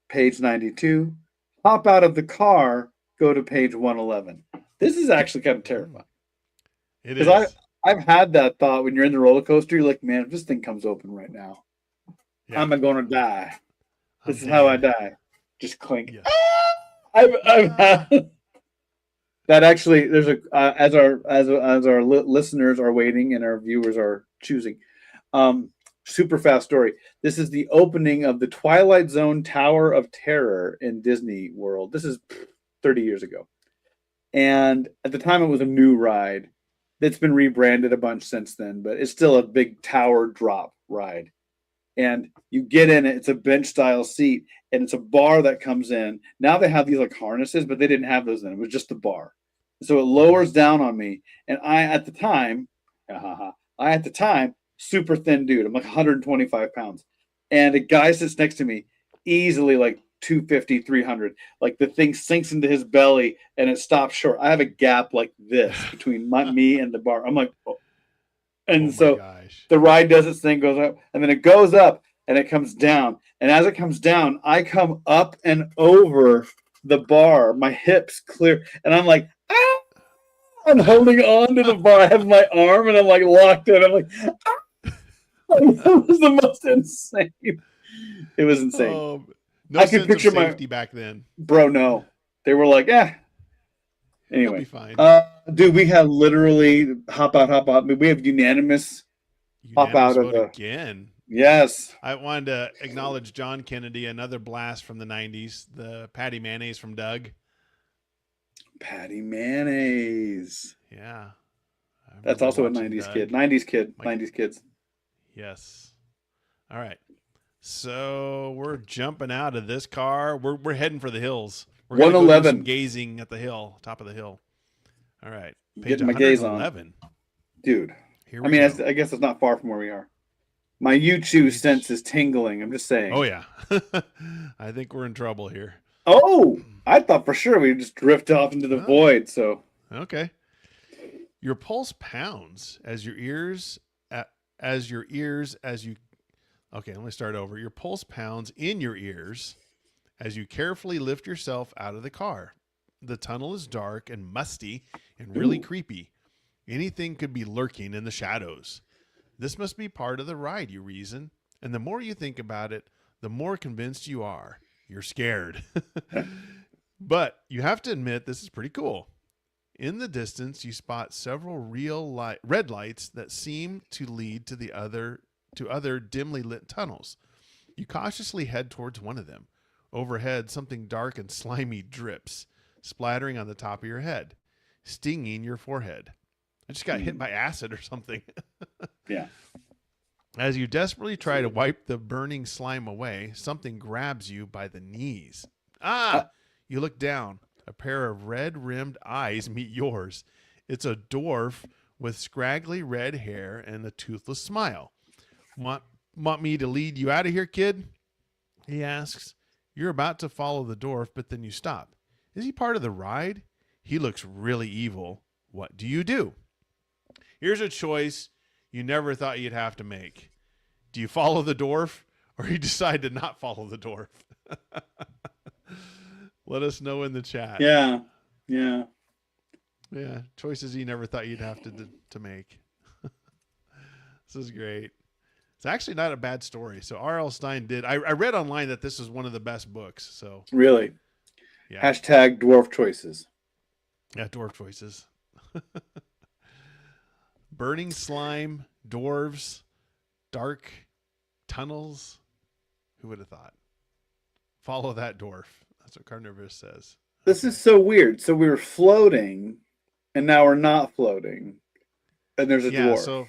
B: Page 92. Hop out of the car, go to page 111. This is actually kind of terrifying.
A: It is.
B: I've had that thought when you're in the roller coaster. You're like, man, if this thing comes open right now,
A: Yeah,
B: I'm gonna die.
A: I'm
B: This is how I
A: dead.
B: die. Just clink.
A: Yes.
B: I've
A: Ah,
B: had that actually. There's a as our listeners are waiting and our viewers are choosing. Super fast story. This is the opening of the Twilight Zone Tower of Terror in Disney World. This is 30 years ago. And at the time, it was a new ride. It's been rebranded a bunch since then, but it's still a big tower drop ride. And you get in it, it's a bench style seat, and it's a bar that comes in. Now they have these like harnesses, but they didn't have those then. It was just the bar. So it lowers down on me. And at the time, super thin dude. I'm like 125 pounds. And a guy sits next to me, easily like 250, 300. Like the thing sinks into his belly and it stops short. I have a gap like this between me and the bar. I'm like, oh. And
A: oh my
B: so
A: gosh.
B: the ride does its thing, goes up, and then it goes up and it comes down. And as it comes down, I come up and over the bar, my hips clear, and I'm like, ah! I'm holding on to the bar. I have my arm and I'm like locked in. I'm like, ah! It was the most insane. It was insane.
A: Oh, no
B: I could
A: sense of
B: picture
A: safety back then.
B: bro. No, they were like,
A: You'll
B: Anyway,
A: be fine.
B: dude, we have literally hop out. We have unanimous hop
A: Unanimous
B: out of
A: vote
B: the.
A: again.
B: Yes.
A: I wanted to acknowledge John Kennedy, another blast from the 90s, the Patty Mayonnaise from Doug.
B: Patty Mayonnaise.
A: Yeah. I
B: That's
A: remember
B: also a
A: watching
B: 90s
A: Doug.
B: kid. 90s kid.
A: Like-
B: 90s kids.
A: Yes. All right. So we're jumping out of this car. We're heading for the hills. We're going to go do
B: 111.
A: some gazing at the hill, top of the hill. All right. Page
B: Getting my gaze on.
A: 111.
B: Dude.
A: Here
B: I
A: we
B: mean,
A: go.
B: I guess it's not far from where we are. My YouTube
A: Page-
B: sense is tingling. I'm just saying.
A: Oh, yeah. I think we're in trouble here.
B: Oh, I thought for sure we'd just drift off into the
A: Oh.
B: void. So,
A: Okay. Your pulse pounds as your ears Okay, let me start over. Your pulse pounds in your ears as you carefully lift yourself out of the car. The tunnel is dark and musty and really
B: Ooh.
A: creepy. Anything could be lurking in the shadows. This must be part of the ride, you reason. And the more you think about it, the more convinced you are. You're scared. But you have to admit this is pretty cool. In the distance, you spot several red lights that seem to lead to other dimly lit tunnels. You cautiously head towards one of them. Overhead, something dark and slimy drips, splattering on the top of your head, stinging your forehead. I just got hit by acid or something.
B: yeah.
A: As you desperately try to wipe the burning slime away, something grabs you by the knees. You look down. A pair of red-rimmed eyes meet yours. It's a dwarf with scraggly red hair and a toothless smile. Want me to lead you out of here, kid? He asks. You're about to follow the dwarf, but then you stop. Is he part of the ride? He looks really evil. What do you do? Here's a choice you never thought you'd have to make. Do you follow the dwarf, or you decide to not follow the dwarf? Let us know in the chat.
B: Yeah.
A: Choices you never thought you'd have to make. This is great. It's actually not a bad story. So R.L. Stine did. I read online that this is one of the best books. So
B: Really.
A: yeah,
B: Hashtag dwarf choices.
A: yeah, dwarf choices. Burning slime, dwarves, dark tunnels. Who would have thought? Follow that dwarf. That's what Carnivorous says.
B: This is so weird. So we were floating, and now we're not floating, and there's a dwarf.
A: So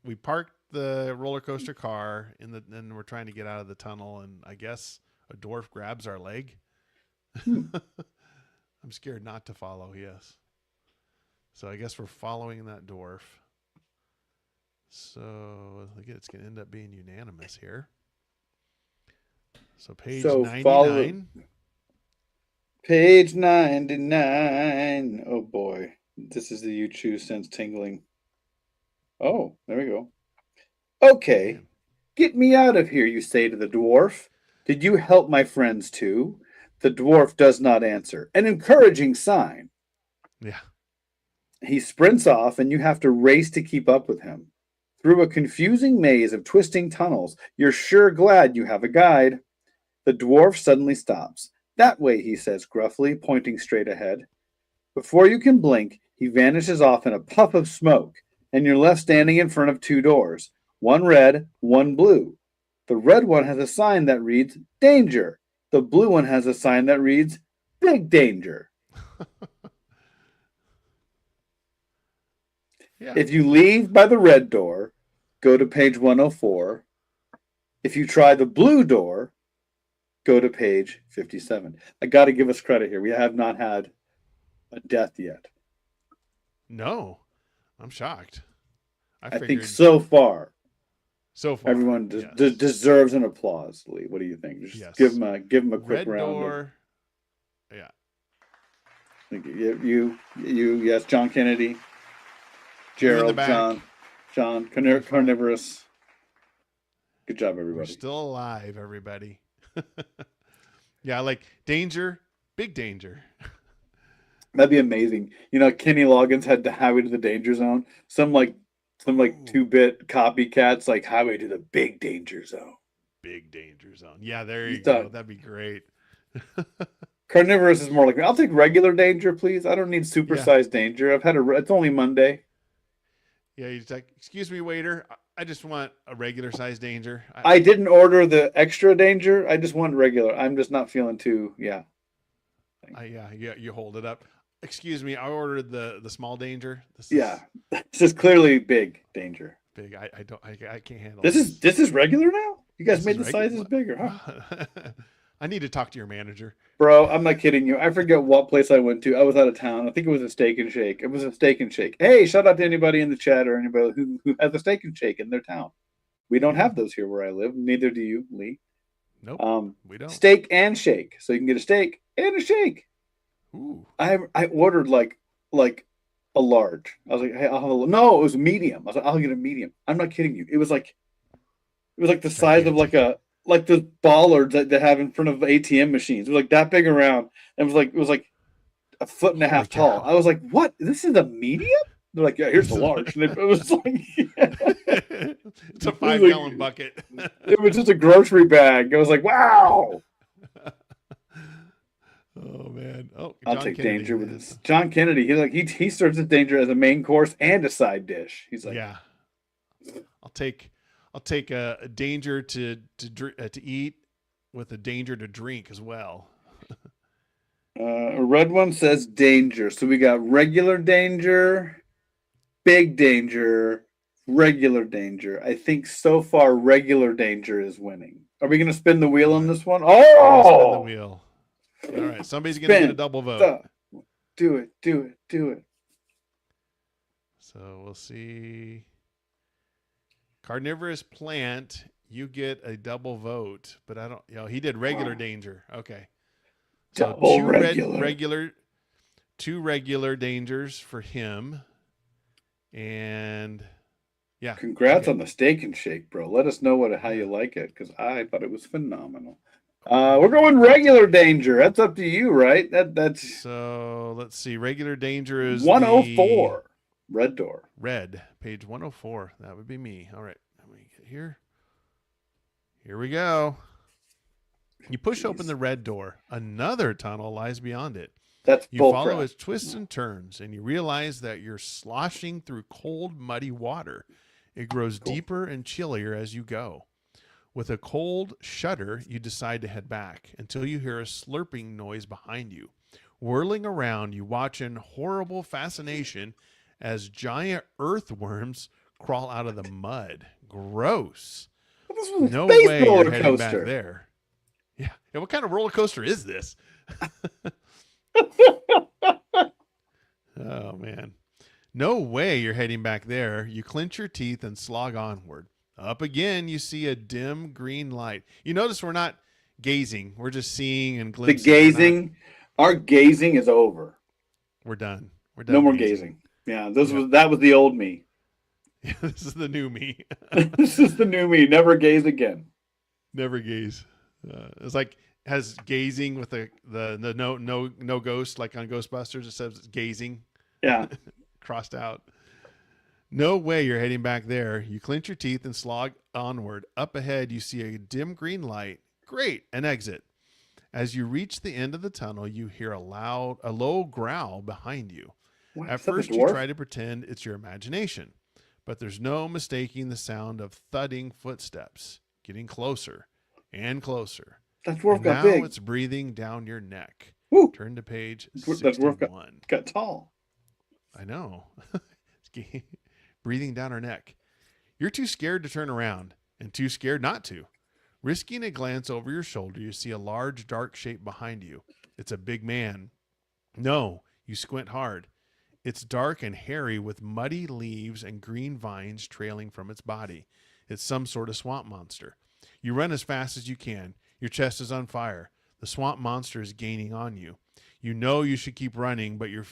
A: we parked the roller coaster car and we're trying to get out of the tunnel, and I guess a dwarf grabs our leg. I'm scared not to follow. Yes. So I guess we're following that dwarf. So I think it's going to end up being unanimous here. So page 99.
B: Page 99. Oh boy. This is the You Choose sense tingling. Oh, there we go. Okay. Get me out of here, you say to the dwarf. Did you help my friends too? The dwarf does not answer. An encouraging sign.
A: Yeah.
B: He sprints off, and you have to race to keep up with him. Through a confusing maze of twisting tunnels, you're sure glad you have a guide. The dwarf suddenly stops. That way, he says gruffly, pointing straight ahead. Before you can blink, he vanishes off in a puff of smoke, and you're left standing in front of two doors, one red, one blue. The red one has a sign that reads Danger. The blue one has a sign that reads Big Danger.
A: Yeah.
B: If you leave by the red door, go to page 104. If you try the blue door, go to page 57. I got to give us credit here. We have not had a death yet.
A: No, I'm shocked.
B: I think so far, everyone
A: yes.
B: deserves an applause. Lee, what do you think? Just
A: Yes.
B: give him a quick
A: Red
B: round.
A: door. Yeah.
B: You, yes, John Kennedy, Gerald, John, Carnivorous. Good job, everybody.
A: We're still alive, everybody. Yeah, like Danger, Big Danger.
B: That'd be amazing. Kenny Loggins had the Highway to the Danger Zone. Some 2-bit copycats like Highway to the Big Danger Zone.
A: Big Danger Zone. Yeah, there you go. That'd be great.
B: Carnivorous is more like, I'll take regular danger, please. I don't need supersized danger. It's only Monday.
A: Yeah, he's like, excuse me, waiter. I just want a regular size danger.
B: I didn't order the extra danger. I just want regular. I'm just not feeling too, yeah.
A: Yeah, you hold it up. Excuse me, I ordered the small danger.
B: This is clearly big danger.
A: Big. I can't handle
B: this. This is regular now? You guys made the sizes bigger,
A: huh? I need to talk to your manager.
B: Bro, I'm not kidding you. I forget what place I went to. I was out of town. I think it was a Steak and Shake. It was a Steak and Shake. Hey, shout out to anybody in the chat or anybody who has a Steak and Shake in their town. We don't have those here where I live. Neither do you, Lee.
A: Nope. We don't.
B: Steak and shake. So you can get a steak and a shake.
A: Ooh.
B: I ordered like a large. I was like, hey, I'll have a no, it was a medium. I was like, I'll get a medium. I'm not kidding you. It was like the size of like the bollards that they have in front of ATM machines. It was like that big around. And it was like a foot and a half tall. I was like, what? This is a medium? They're like, yeah, here's the large. And it was like
A: it's a 5-gallon bucket.
B: It was just a grocery bag. I was like, wow.
A: Oh man!
B: I'll take Kennedy danger with this. John Kennedy. He serves the danger as a main course and a side dish. He's like,
A: yeah. I'll take a danger to eat with a danger to drink as well.
B: A red one says danger, so we got regular danger, big danger, regular danger. I think so far regular danger is winning. Are we going to spin the wheel on this one? Oh,
A: spin the wheel. All right, somebody's going to get a double vote.
B: Do it.
A: So we'll see. Carnivorous plant, you get a double vote, but I don't. He did regular danger. Okay. So
B: double regular.
A: Two regular dangers for him, and yeah.
B: Congrats on the Steak and Shake, bro. Let us know how you like it because I thought it was phenomenal. We're going regular danger. That's up to you, right? That's
A: so. Let's see. Regular danger is
B: 104. Red door.
A: Red, page 104. That would be me. All right. Let me get here. Here we go. You push open the red door. Another tunnel lies beyond it.
B: You
A: follow its twists and turns, and you realize that you're sloshing through cold, muddy water. It grows deeper and chillier as you go. With a cold shudder, you decide to head back until you hear a slurping noise behind you. Whirling around, you watch in horrible fascination as giant earthworms crawl out of the mud. Gross. No way you're heading back there. Yeah. What kind of roller coaster is this? Oh, man. No way you're heading back there. You clench your teeth and slog onward. Up again, you see a dim green light. You notice we're not gazing. We're just seeing and glimpsing.
B: The gazing, our gazing is over.
A: We're done.
B: No more gazing. Yeah, that was the old me.
A: Yeah, this is the new me.
B: This is the new me. Never gaze again.
A: Never gaze. It's like has gazing with the no ghost like on Ghostbusters. It says gazing.
B: Yeah.
A: crossed out. No way you're heading back there. You clench your teeth and slog onward. Up ahead, you see a dim green light. Great, an exit. As you reach the end of the tunnel, you hear a low growl behind you.
B: What,
A: At
B: is that the
A: first, you
B: dwarf?
A: try to pretend it's your imagination, but there's no mistaking the sound of thudding footsteps getting closer and closer.
B: That dwarf
A: And
B: got
A: now
B: big.
A: it's breathing down your neck.
B: Woo.
A: Turn to page
B: That dwarf
A: 61.
B: got tall.
A: I know. Breathing down her neck. You're too scared to turn around and too scared not to. Risking a glance over your shoulder, you see a large, dark shape behind you. It's a big man. No, you squint hard. It's dark and hairy with muddy leaves and green vines trailing from its body. It's some sort of swamp monster. You run as fast as you can. Your chest is on fire. The swamp monster is gaining on you. You know you should keep running, but your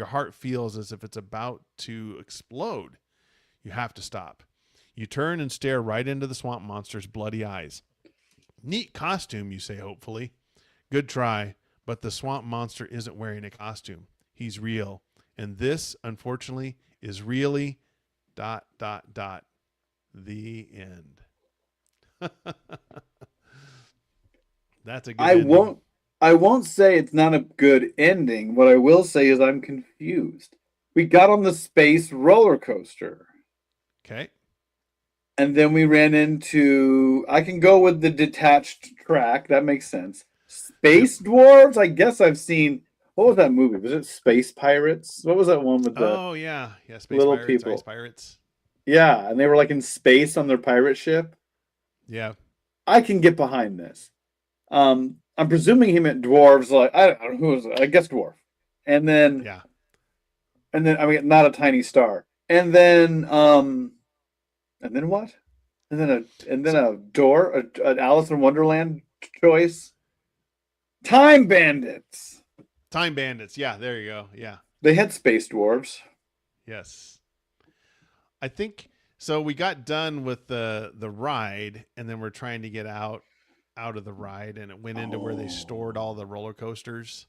A: heart feels as if it's about to explode. You have to stop. You turn and stare right into the swamp monster's bloody eyes. Neat costume, you say hopefully. Good try, but the swamp monster isn't wearing a costume. He's real. And this, unfortunately, is really ... the end. That's a good ending.
B: I won't say it's not a good ending. What I will say is I'm confused. We got on the space roller coaster.
A: Okay.
B: And then we ran into, I can go with the detached track. That makes sense. Space dwarves? I guess I've seen, what was that movie? Was it Space Pirates? What was that one with the
A: Oh, yeah. Yeah, Space
B: little
A: Pirates,
B: people?
A: Ice Pirates.
B: Yeah, and they were like in space on their pirate ship.
A: Yeah.
B: I can get behind this. I'm presuming he meant dwarves, like, I don't know who was it? I guess dwarf. And then,
A: Yeah.
B: I mean, not a tiny star. And then what? And then a door, an Alice in Wonderland choice. Time Bandits.
A: Time Bandits. Yeah, there you go. Yeah.
B: They had space dwarves.
A: Yes. I think so. We got done with the ride, and then we're trying to get out of the ride, and it went into where they stored all the roller coasters.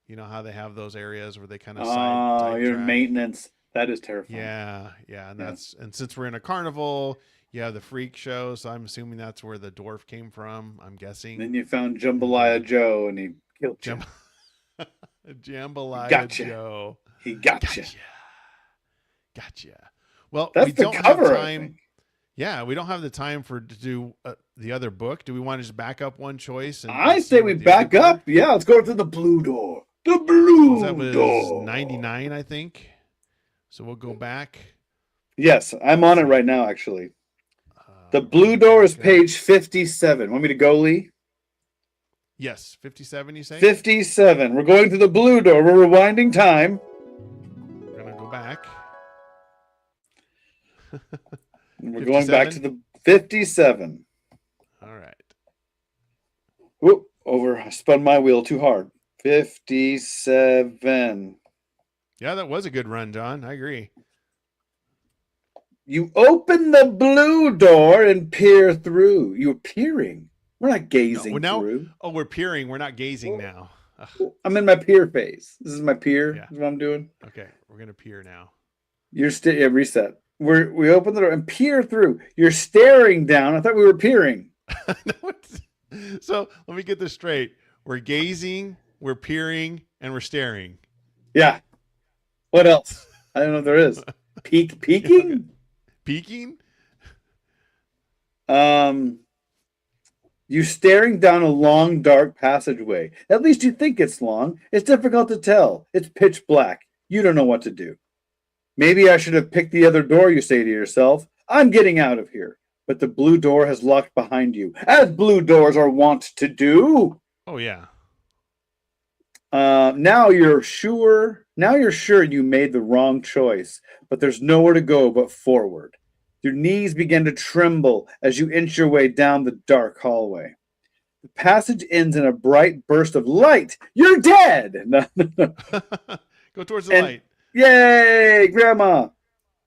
A: You know how they have those areas where they kind of side
B: your
A: track.
B: maintenance. That is terrifying.
A: Yeah, and since we're in a carnival, you have the freak show, so I'm assuming that's where the dwarf came from. I'm guessing.
B: And then you found Jambalaya Joe, and he killed you.
A: Jambalaya
B: Gotcha.
A: Joe.
B: He gotcha.
A: Gotcha. Well,
B: That's
A: we
B: the
A: don't
B: cover,
A: have
B: I
A: time.
B: think.
A: Yeah, we don't have the time to do the other book. Do we want to just back up one choice?
B: I
A: see
B: say
A: what
B: we
A: the
B: back
A: other
B: up. Yeah, let's go to the blue door. The blue
A: that was
B: door.
A: 99, I think. So we'll go back.
B: Yes, I'm on it right now, actually. The
A: We'll
B: blue
A: go
B: door is
A: back up.
B: page 57. Want me to go, Lee?
A: Yes, 57, you say?
B: 57. We're going to the blue door. We're rewinding time.
A: We're going to go back.
B: We're going back to the 57.
A: All right.
B: Whoop, I spun my wheel too hard. 57.
A: Yeah, that was a good run, John. I agree.
B: You open the blue door and peer through. You're peering. We're not gazing through.
A: Oh, we're peering. We're not gazing now. Ugh.
B: I'm in my peer phase. This is my peer.
A: Yeah.
B: This is what I'm doing.
A: Okay, we're going to peer now.
B: You're still reset. We open the door and peer through. You're staring down. I thought we were peering.
A: So let me get this straight. We're gazing, we're peering, and we're staring.
B: Yeah. What else? I don't know if there is. Peeking?
A: Peeking?
B: You're staring down a long, dark passageway. At least you think it's long. It's difficult to tell. It's pitch black. You don't know what to do. Maybe I should have picked the other door, you say to yourself. I'm getting out of here. But the blue door has locked behind you, as blue doors are wont to do.
A: Oh, yeah.
B: Now you're sure you made the wrong choice, but there's nowhere to go but forward. Your knees begin to tremble as you inch your way down the dark hallway. The passage ends in a bright burst of light. You're dead!
A: Go towards the light.
B: Yay, Grandma!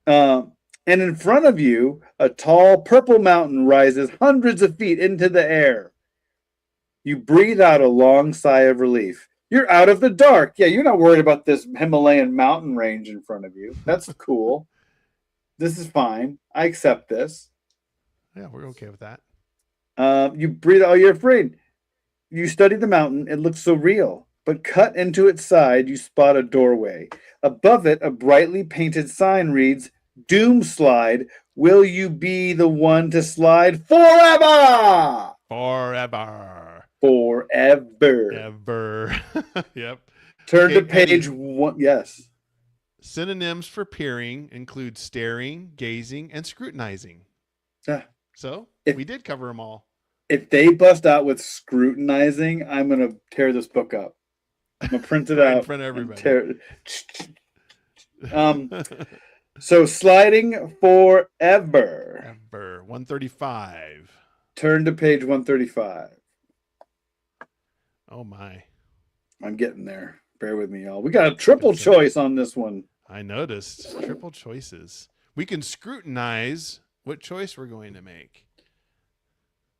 B: And in front of you, a tall purple mountain rises hundreds of feet into the air. You breathe out a long sigh of relief. You're out of the dark. Yeah, you're not worried about this Himalayan mountain range in front of you. That's cool. This is fine. I accept this.
A: Yeah, we're okay with that.
B: You breathe. Oh, you're afraid. You study the mountain. It looks so real. But cut into its side, you spot a doorway. Above it, a brightly painted sign reads, Doom Slide. Will you be the one to slide forever?
A: Forever.
B: Forever.
A: Ever. Yep.
B: Turn to
A: Okay,
B: page 1. Yes.
A: synonyms for peering include staring, gazing, and scrutinizing.
B: Ah,
A: So
B: If-
A: we did cover them all.
B: If they bust out with scrutinizing, I'm going to tear this book up. I'm going to print it
A: Right in
B: out.
A: front of
B: and
A: everybody.
B: So sliding forever.
A: Ever. 135.
B: Turn to page 135.
A: Oh my.
B: I'm getting there. Bear with me, y'all. We got a triple
A: Good stuff.
B: choice on this one.
A: I noticed. Triple choices. We can scrutinize what choice we're going to make.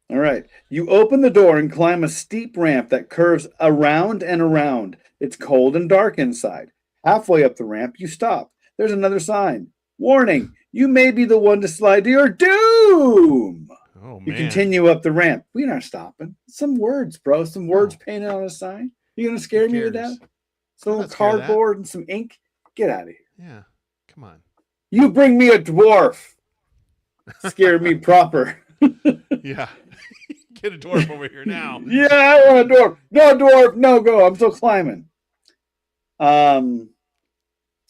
B: All right. You open the door and climb a steep ramp that curves around and around. It's cold and dark inside. Halfway up the ramp, you stop. There's another sign. Warning, you may be the one to slide to your doom.
A: Oh,
B: You
A: man.
B: continue up the ramp. We're not stopping. Some words, bro. Some words
A: Oh.
B: painted on a sign. You going to scare me to
A: cares?
B: death? Some
A: I'm
B: little
A: not scared of that.
B: cardboard and some ink? Get out of here.
A: Yeah. Come on.
B: You bring me a dwarf. Scare me proper.
A: Yeah. Get a dwarf over here now.
B: Yeah, I want a dwarf. No dwarf, no go. I'm still climbing.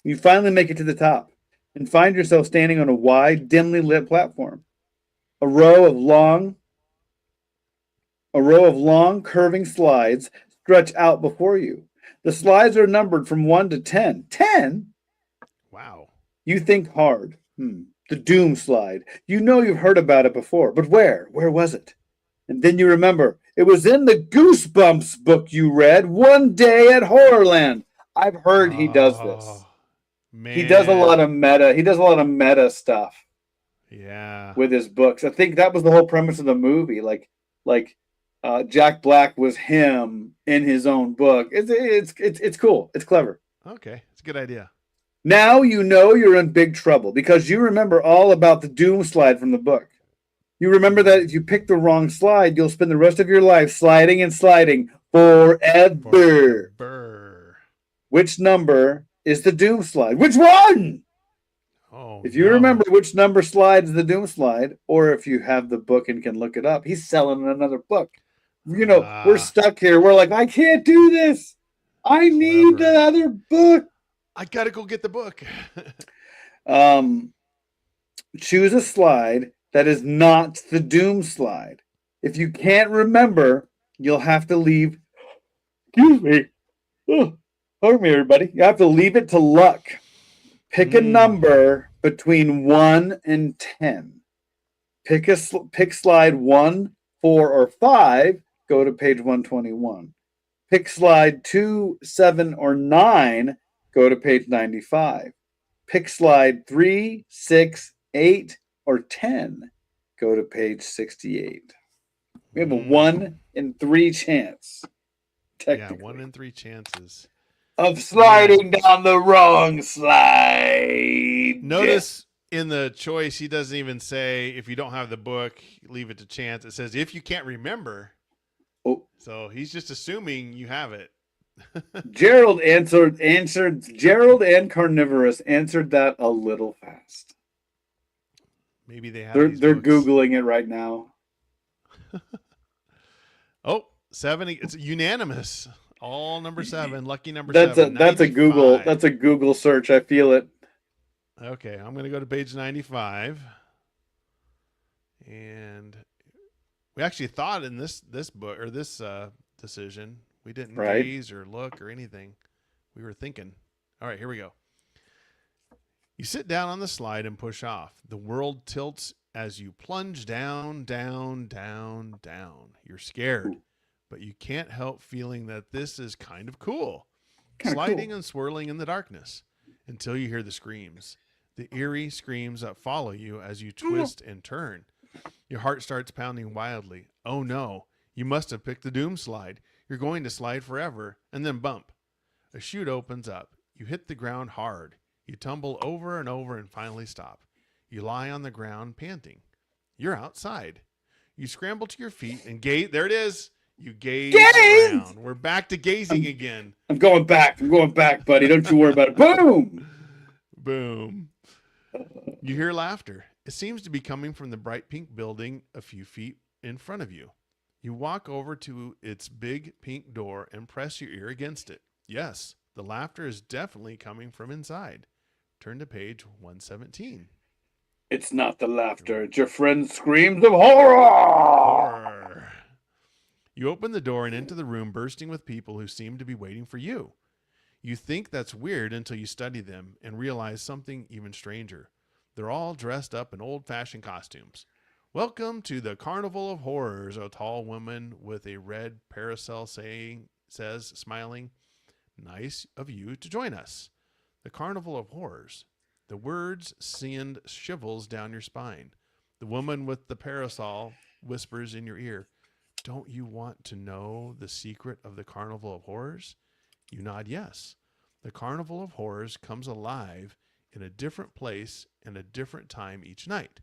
B: You finally make it to the top and find yourself standing on a wide, dimly lit platform. A row of long, curving slides stretch out before you. The slides are numbered from 1 to 10. 10?
A: Wow.
B: You think hard. The Doom Slide. You know you've heard about it before, but where? Where was it? And then you remember, it was in the Goosebumps book you read one day at Horrorland. I've heard he does this.
A: Oh, man.
B: He does a lot of meta. He does a lot of meta stuff
A: Yeah.
B: with his books. I think that was the whole premise of the movie. Like Jack Black was him in his own book. It's cool. It's clever.
A: Okay. It's a good idea.
B: Now you know you're in big trouble because you remember all about the Doom Slide from the book. You remember that if you pick the wrong slide, you'll spend the rest of your life sliding and sliding forever.
A: Forever.
B: Which number is the Doom Slide? Which one?
A: Oh,
B: If you
A: no.
B: remember which number slide is the Doom Slide, or if you have the book and can look it up, he's selling another book. You know, we're stuck here. We're like, I can't do this. I need
A: Clever.
B: the other book.
A: I gotta go get the book.
B: Choose a slide that is not the Doom Slide. If you can't remember, you'll have to leave. Excuse me. Oh, pardon me, everybody. You have to leave it to luck. Pick a number between 1 and 10. Pick slide 1, 4, or 5. Go to page 121. Pick slide 2, 7, or 9. Go to page 95. Pick slide 3, 6, 8, or 10. Go to page 68. We have a 1 in 3 chance.
A: Yeah, 1 in 3 chances.
B: Of sliding down the wrong slide.
A: Notice in the choice, he doesn't even say if you don't have the book, leave it to chance. It says if you can't remember.
B: Oh.
A: So he's just assuming you have it.
B: Gerald answered. Gerald and Carnivorous answered that a little fast.
A: Maybe they have.
B: They're
A: books.
B: Googling it right now.
A: Oh, 70. It's unanimous. All number 7. Lucky number
B: That's
A: 7.
B: that's a Google. That's a Google search. I feel it.
A: Okay, I'm going to go to page 95. And we actually thought in this book or this decision, we didn't gaze or look or anything. We were thinking. All right, here we go. You sit down on the slide and push off. The world tilts as you plunge down, down, down, down. You're scared, but you can't help feeling that this is kind of cool. Sliding and swirling in the darkness until you hear the screams. The eerie screams that follow you as you twist and turn. Your heart starts pounding wildly. Oh no, you must have picked the Doom Slide. You're going to slide forever and then bump. A chute opens up. You hit the ground hard. You tumble over and over and finally stop. You lie on the ground panting. You're outside. You scramble to your feet and gaze. There it is. You gaze around. We're back to gazing again.
B: I'm going back, buddy. Don't you worry about it. Boom!
A: Boom. You hear laughter. It seems to be coming from the bright pink building a few feet in front of you. You walk over to its big pink door and press your ear against it. Yes, the laughter is definitely coming from inside. Turn to page 117.
B: It's not the laughter. It's your friend's screams of horror.
A: You open the door and into the room bursting with people who seem to be waiting for you. You think that's weird until you study them and realize something even stranger. They're all dressed up in old-fashioned costumes. Welcome to the Carnival of Horrors, a tall woman with a red parasol says, smiling. Nice of you to join us. The Carnival of Horrors. The words send shivers down your spine. The woman with the parasol whispers in your ear, don't you want to know the secret of the Carnival of Horrors? You nod yes. The Carnival of Horrors comes alive in a different place and a different time each night.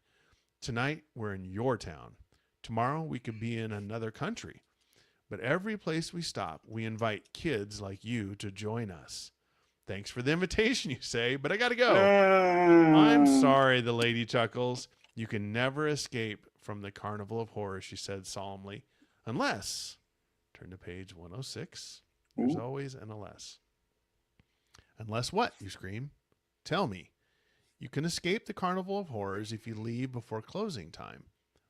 A: Tonight, we're in your town. Tomorrow, we could be in another country. But every place we stop, we invite kids like you to join us. Thanks for the invitation, you say, but I gotta go. I'm sorry, the lady chuckles. You can never escape from the Carnival of Horrors, she said solemnly. Unless, turn to page 106. There's always an unless. Unless what, you scream? Tell me. You can escape the Carnival of Horrors if you leave before closing time.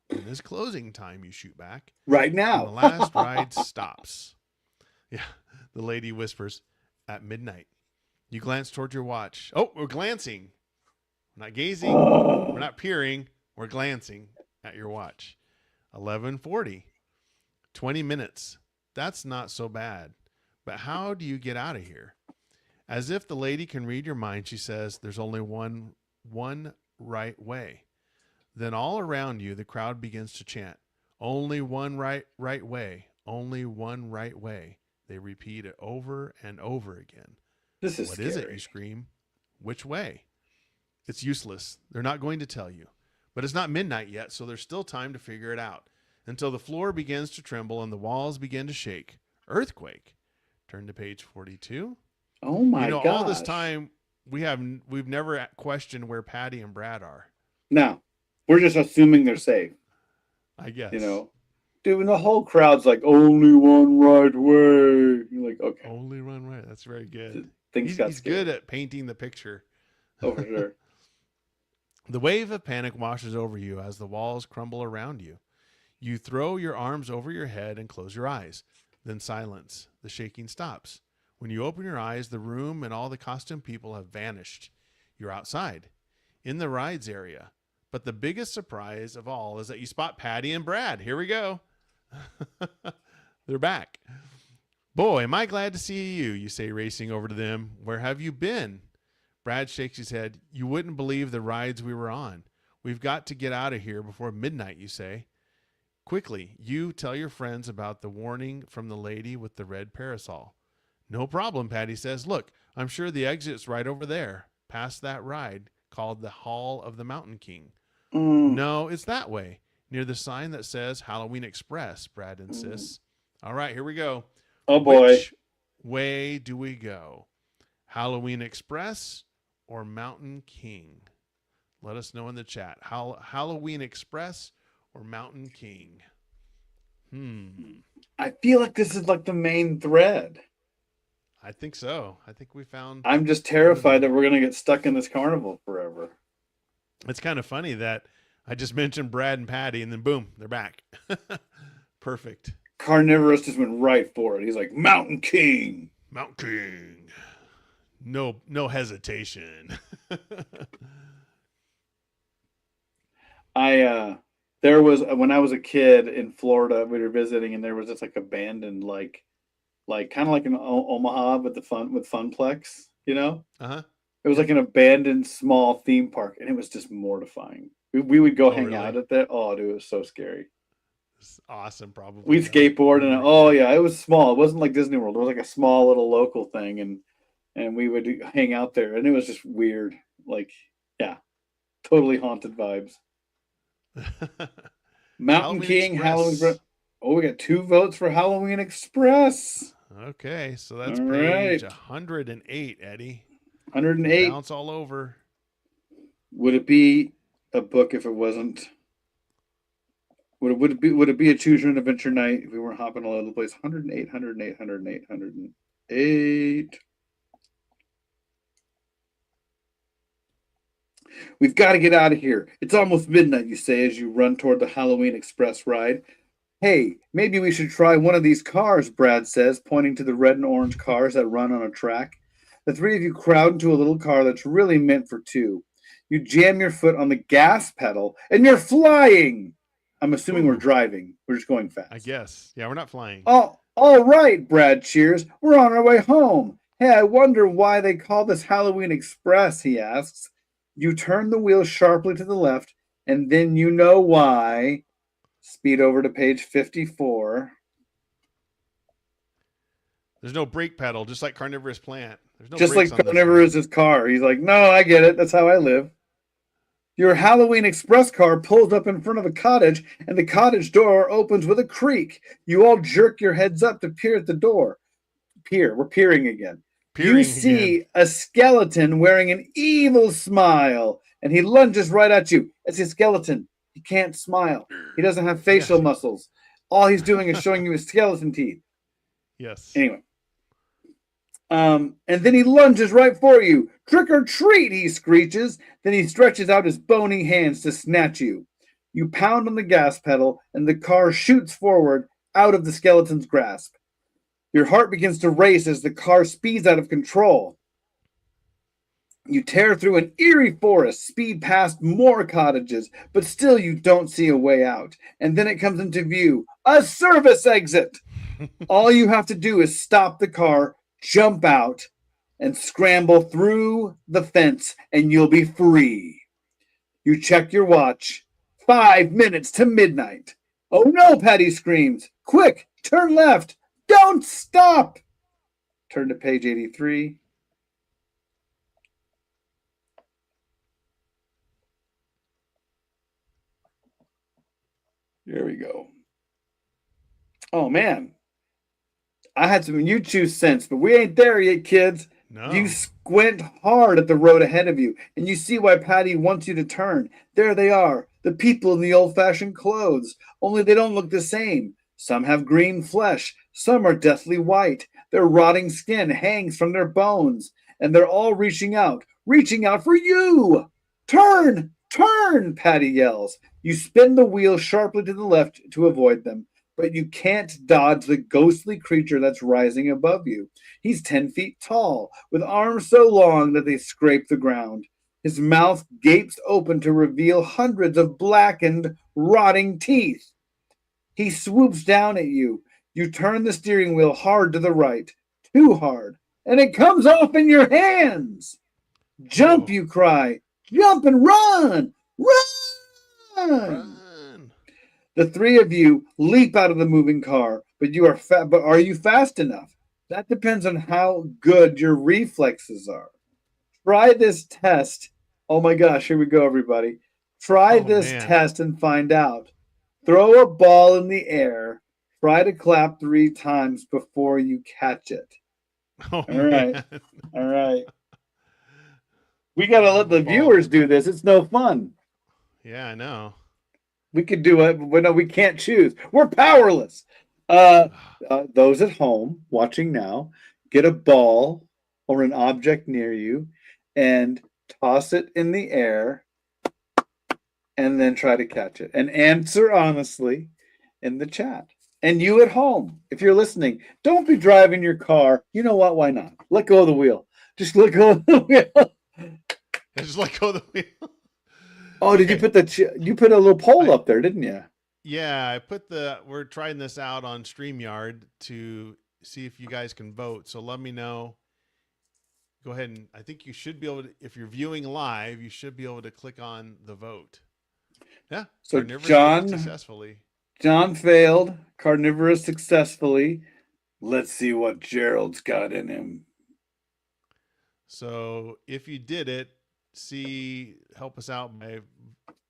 A: When is closing time, you shoot back.
B: Right now.
A: When the last ride stops. Yeah, the lady whispers, at midnight. You glance toward your watch. Oh, we're glancing. We're not gazing. We're not peering. We're glancing at your watch. 11:40. 20 minutes. That's not so bad. But how do you get out of here? As if the lady can read your mind, she says, there's only one right way. Then all around you, the crowd begins to chant, only one right way, only one right way. They repeat it over and over again.
B: This is
A: What
B: scary.
A: is it, you scream? Which way? It's useless. They're not going to tell you. But it's not midnight yet, so there's still time to figure it out. Until the floor begins to tremble and the walls begin to shake. Earthquake. Turn to page 42.
B: Oh my god!
A: All this time we've never questioned where Patty and Brad are.
B: No, we're just assuming they're safe.
A: I guess.
B: Dude, and the whole crowd's like, only one right way. You're like, okay.
A: Only one right. That's very good.
B: He's
A: good at painting the picture.
B: Oh, for sure.
A: The wave of panic washes over you as the walls crumble around you. You throw your arms over your head and close your eyes. Then silence. The shaking stops. When you open your eyes, the room and all the costumed people have vanished. You're outside, in the rides area. But the biggest surprise of all is that you spot Patty and Brad. Here we go. They're back. Boy, am I glad to see you, you say, racing over to them. Where have you been? Brad shakes his head. You wouldn't believe the rides we were on. We've got to get out of here before midnight, you say. Quickly, you tell your friends about the warning from the lady with the red parasol. No problem, Patty says. Look, I'm sure the exit's right over there, past that ride called the Hall of the Mountain King. No, it's that way, near the sign that says Halloween Express, Brad insists. All right, here we go.
B: Oh, boy.
A: Which way do we go? Halloween Express or Mountain King? Let us know in the chat. Halloween Express or Mountain King?
B: I feel like this is like the main thread.
A: I think so. I think we found...
B: I'm just terrified that we're going to get stuck in this carnival forever.
A: It's kind of funny that I just mentioned Brad and Patty, and then boom, they're back. Perfect.
B: Carnivorous just went right for it. He's like, Mountain King.
A: Mountain King. No hesitation.
B: There was, when I was a kid in Florida, we were visiting, and there was this like abandoned, like kind of like an Omaha with Funplex,
A: Uh-huh.
B: It was like an abandoned small theme park, and it was just mortifying. We would go hang
A: really?
B: out at that. Oh, dude, it was so scary.
A: It's awesome, probably.
B: We
A: though.
B: skateboard and
A: Remember-
B: oh yeah, it was small. It wasn't like Disney World. It was like a small little local thing, and we would hang out there, and it was just weird. Like, yeah, totally haunted vibes. Mountain
A: Halloween
B: King, Halloween.
A: Express.
B: Oh, we got 2 votes for Halloween Express.
A: Okay, so that's
B: All
A: page
B: right.
A: 108, Eddie.
B: 108.
A: Bounce all over.
B: Would it be a book if it wasn't? Would it be a choose your own adventure night if we weren't hopping all over the place? 108, 108, 108, 108. We've got to get out of here. It's almost midnight, you say, as you run toward the Halloween Express ride. Hey, maybe we should try one of these cars, Brad says, pointing to the red and orange cars that run on a track. The 3 of you crowd into a little car that's really meant for 2. You jam your foot on the gas pedal, and you're flying. I'm assuming we're
A: Ooh.
B: driving. We're just going fast.
A: I guess. Yeah, we're not flying.
B: Oh, all right, Brad cheers. We're on our way home. Hey, I wonder why they call this Halloween Express, he asks. You turn the wheel sharply to the left, and then you know why. Speed over to page 54.
A: There's no brake pedal, just like Carnivorous Plant. There's no
B: Just like
A: brakes on this
B: Carnivorous
A: one.
B: is his car. He's like, no, I get it. That's how I live. Your Halloween Express car pulls up in front of a cottage, and the cottage door opens with a creak. You all jerk your heads up to peer at the door. We're peering again.
A: Peering
B: You see a skeleton wearing an evil smile, and he lunges right at you. It's a skeleton. He can't smile. He doesn't have facial
A: Yes.
B: muscles. All he's doing is showing you his skeleton teeth.
A: Yes.
B: Anyway. And then he lunges right for you. Trick or treat, he screeches. Then he stretches out his bony hands to snatch you. You pound on the gas pedal, and the car shoots forward out of the skeleton's grasp. Your heart begins to race as the car speeds out of control. You tear through an eerie forest, speed past more cottages, but still you don't see a way out. And then it comes into view. A service exit! All you have to do is stop the car, jump out, and scramble through the fence, and you'll be free. You check your watch. 5 minutes to midnight. Oh no, Patty screams. Quick, turn left. Don't stop. Turn to page 83. There we go. Oh man. I had some you choose sense, but we ain't there yet, kids.
A: No.
B: You squint hard at the road ahead of you, and you see why Patty wants you to turn. There they are, the people in the old-fashioned clothes, only they don't look the same. Some have green flesh, some are deathly white. Their rotting skin hangs from their bones, and they're all reaching out for you. Turn, turn, Patty yells. You spin the wheel sharply to the left to avoid them, but you can't dodge the ghostly creature that's rising above you. He's 10 feet tall, with arms so long that they scrape the ground. His mouth gapes open to reveal hundreds of blackened, rotting teeth. He swoops down at you. You turn the steering wheel hard to the right, too hard, and it comes off in your hands. Jump, you cry. Jump and run! Run!
A: Run.
B: The 3 of you leap out of the moving car, but are you fast enough? That depends on how good your reflexes are. Try this test. Oh my gosh, here we go, everybody. Try this test and find out. Throw a ball in the air. Try to clap 3 times before you catch it.
A: Oh,
B: All right.
A: man.
B: All right. We got to let the viewers do this. It's no fun.
A: Yeah, I know.
B: We could do it, but no, we can't choose. We're powerless. Those at home watching now, get a ball or an object near you and toss it in the air and then try to catch it. And answer honestly in the chat. And you at home, if you're listening, don't be driving your car. You know what? Why not? Let go of the wheel. Just let go of the wheel.
A: Just let go of the wheel.
B: Oh, did you put a little poll up there, didn't you?
A: Yeah, we're trying this out on StreamYard to see if you guys can vote. So let me know. Go ahead and I think you should be able to, if you're viewing live, you should be able to click on the vote. Yeah.
B: So
A: Carnivorous
B: John
A: voted successfully.
B: John failed. Carnivorous successfully. Let's see what Gerald's got in him.
A: So if you did it, help us out by.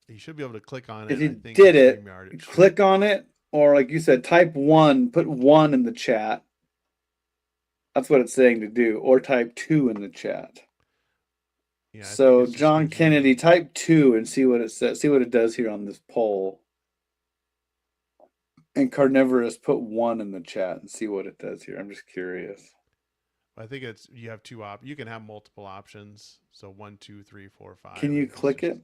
A: You should be able to click on it.
B: If you
A: I think
B: did
A: in
B: it,
A: StreamYard
B: click on it, or like you said, type 1, put 1 in the chat. That's what it's saying to do, or type 2 in the chat.
A: Yeah, I think
B: So
A: it's just
B: John
A: gives you-
B: Kennedy, type 2 and see what it says. See what it does here on this poll. And Carnivorous, put 1 in the chat and see what it does here. I'm just curious.
A: I think you have two you can have multiple options. So 1, 2, 3, 4, 5.
B: Can you click it?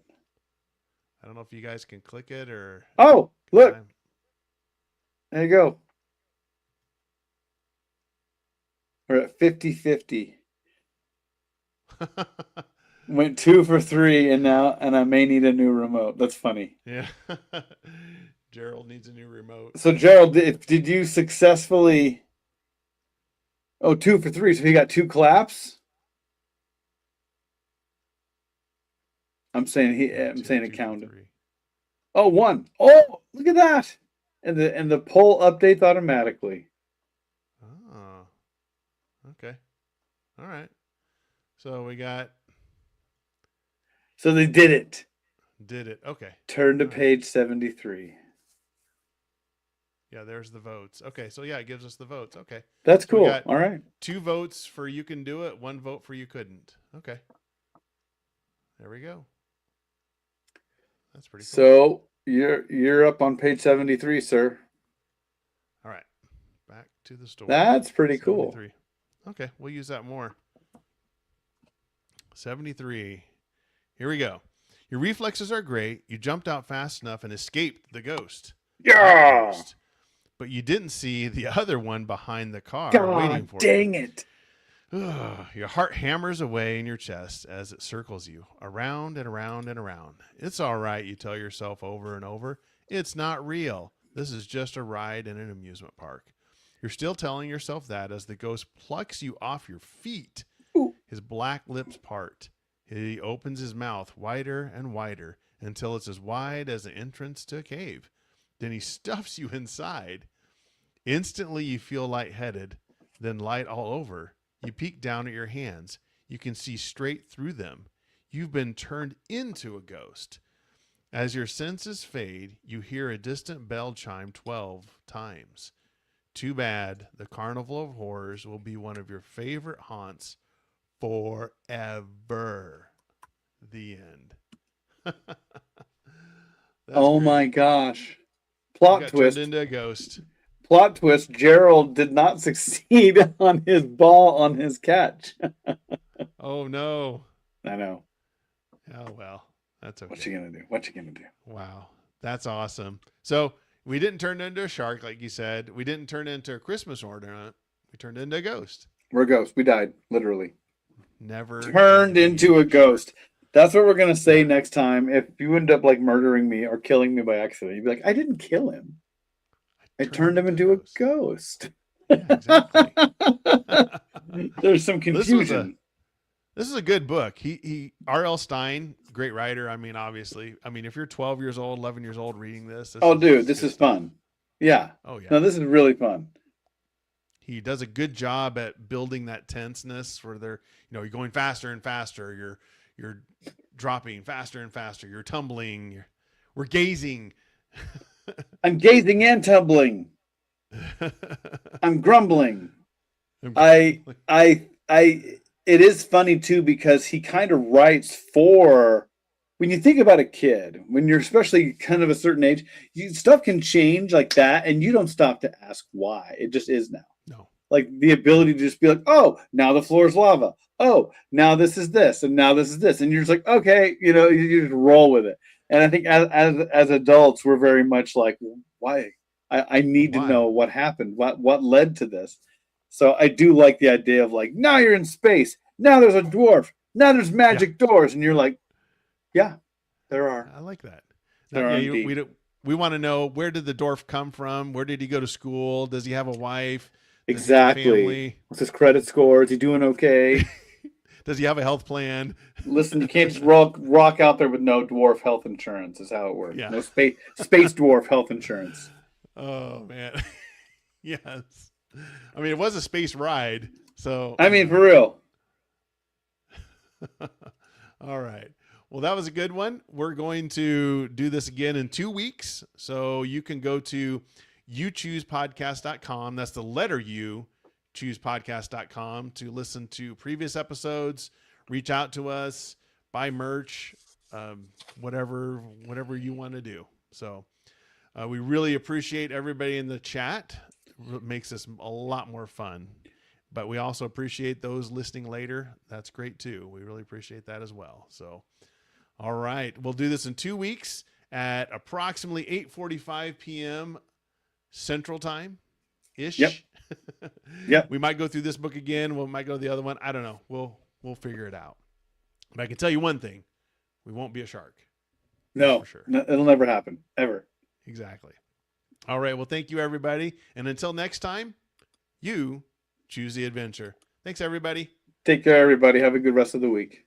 A: I don't know if you guys can click it or.
B: Oh, look. There you go. We're at 50-50. Went 2 for 3, and I may need a new remote. That's funny.
A: Yeah. Gerald needs a new remote.
B: So Gerald, did you successfully? Oh, 2 for 3. So he got 2 claps. I'm saying it counted. Oh, 1. Oh, look at that. And the poll updates automatically.
A: Oh. Okay. All right. So we got.
B: So they did it.
A: Did it. Okay.
B: Turn to page 73.
A: Yeah, there's the votes. Okay, so yeah, it gives us the votes. Okay.
B: That's
A: So we
B: cool.
A: got
B: All right.
A: 2 votes for you can do it, 1 vote for you couldn't. Okay. There we go. That's pretty cool.
B: So you're up on page 73, sir.
A: All right. Back to the story.
B: That's pretty cool.
A: 73. Okay, we'll use that more. 73. Here we go. Your reflexes are great. You jumped out fast enough and escaped the ghost.
B: Yeah.
A: But you didn't see the other one behind the car waiting for
B: dang
A: you.
B: it.
A: Your heart hammers away in your chest as it circles you around and around and around. It's all right, you tell yourself over and over. It's not real. This is just a ride in an amusement park. You're still telling yourself that as the ghost plucks you off your feet.
B: Ooh.
A: His black lips part. He opens his mouth wider and wider until it's as wide as the entrance to a cave. Then he stuffs you inside. Instantly, you feel lightheaded, then light all over. You peek down at your hands. You can see straight through them. You've been turned into a ghost. As your senses fade, you hear a distant bell chime 12 times. Too bad. The Carnival of Horrors will be one of your favorite haunts forever. The end.
B: Oh
A: great.
B: my gosh.
A: You
B: Plot
A: got
B: twist.
A: turned into a ghost.
B: Plot twist. Gerald did not succeed on his ball on his catch.
A: Oh no.
B: I know.
A: Oh well. That's okay.
B: What you gonna do? What you gonna do?
A: Wow. That's awesome. So we didn't turn into a shark, like you said. We didn't turn into a Christmas ornament. We turned into a ghost.
B: We're ghosts. We died, literally.
A: Never
B: Turned into a ghost. That's what we're gonna say next time. If you end up like murdering me or killing me by accident, you'd be like, I didn't kill him. I turned him into a ghost.
A: Yeah, exactly.
B: There's some confusion.
A: This is a good book. He R.L. Stine, great writer. I mean, obviously. I mean, if you're 12 years old, 11 years old reading this
B: this is fun. Yeah.
A: Oh, yeah.
B: No, this is really fun.
A: He does a good job at building that tenseness where you're going faster and faster. You're dropping faster and faster. You're tumbling. We're gazing.
B: I'm gazing and tumbling. I'm grumbling. It is funny too, because he kind of writes for, when you think about a kid, when you're especially kind of a certain age, stuff can change like that, and you don't stop to ask why. It just is now.
A: No.
B: Like the ability to just be like, oh, now the floor is lava. Oh, now this is this, and now this is this, and you're just like, okay, you just roll with it. And I think as adults, we're very much like, why? I need to know what happened, what led to this. So I do like the idea of like, now you're in space. Now there's a dwarf. Now there's magic doors. And you're like, yeah, there are.
A: I like that.
B: We
A: want to know, where did the dwarf come from? Where did he go to school? Does he have a wife?
B: Exactly. What's his credit score? Is he doing okay?
A: Does he have a health plan?
B: Listen, you can't just rock out there with no dwarf health insurance is how it works.
A: Yeah.
B: No space dwarf health insurance.
A: Oh man. Yes. I mean, it was a space ride. So,
B: I mean, for real.
A: All right. Well, that was a good one. We're going to do this again in 2 weeks. So you can go to uchoosepodcast.com. That's the letter U, choosepodcast.com to listen to previous episodes, reach out to us, buy merch, whatever you want to do. So we really appreciate everybody in the chat. It makes this a lot more fun. But we also appreciate those listening later. That's great too. We really appreciate that as well. So, all right, we'll do this in 2 weeks at approximately 8:45 p.m. Central Time ish.
B: Yep. Yep.
A: We might go through this book again. We might go to the other one. I don't know. We'll figure it out. But I can tell you one thing: we won't be a shark.
B: No,
A: for sure.
B: No, it'll never happen ever.
A: Exactly. All right. Well, thank you, everybody, and until next time, you choose the adventure. Thanks, everybody.
B: Take care, everybody. Have a good rest of the week.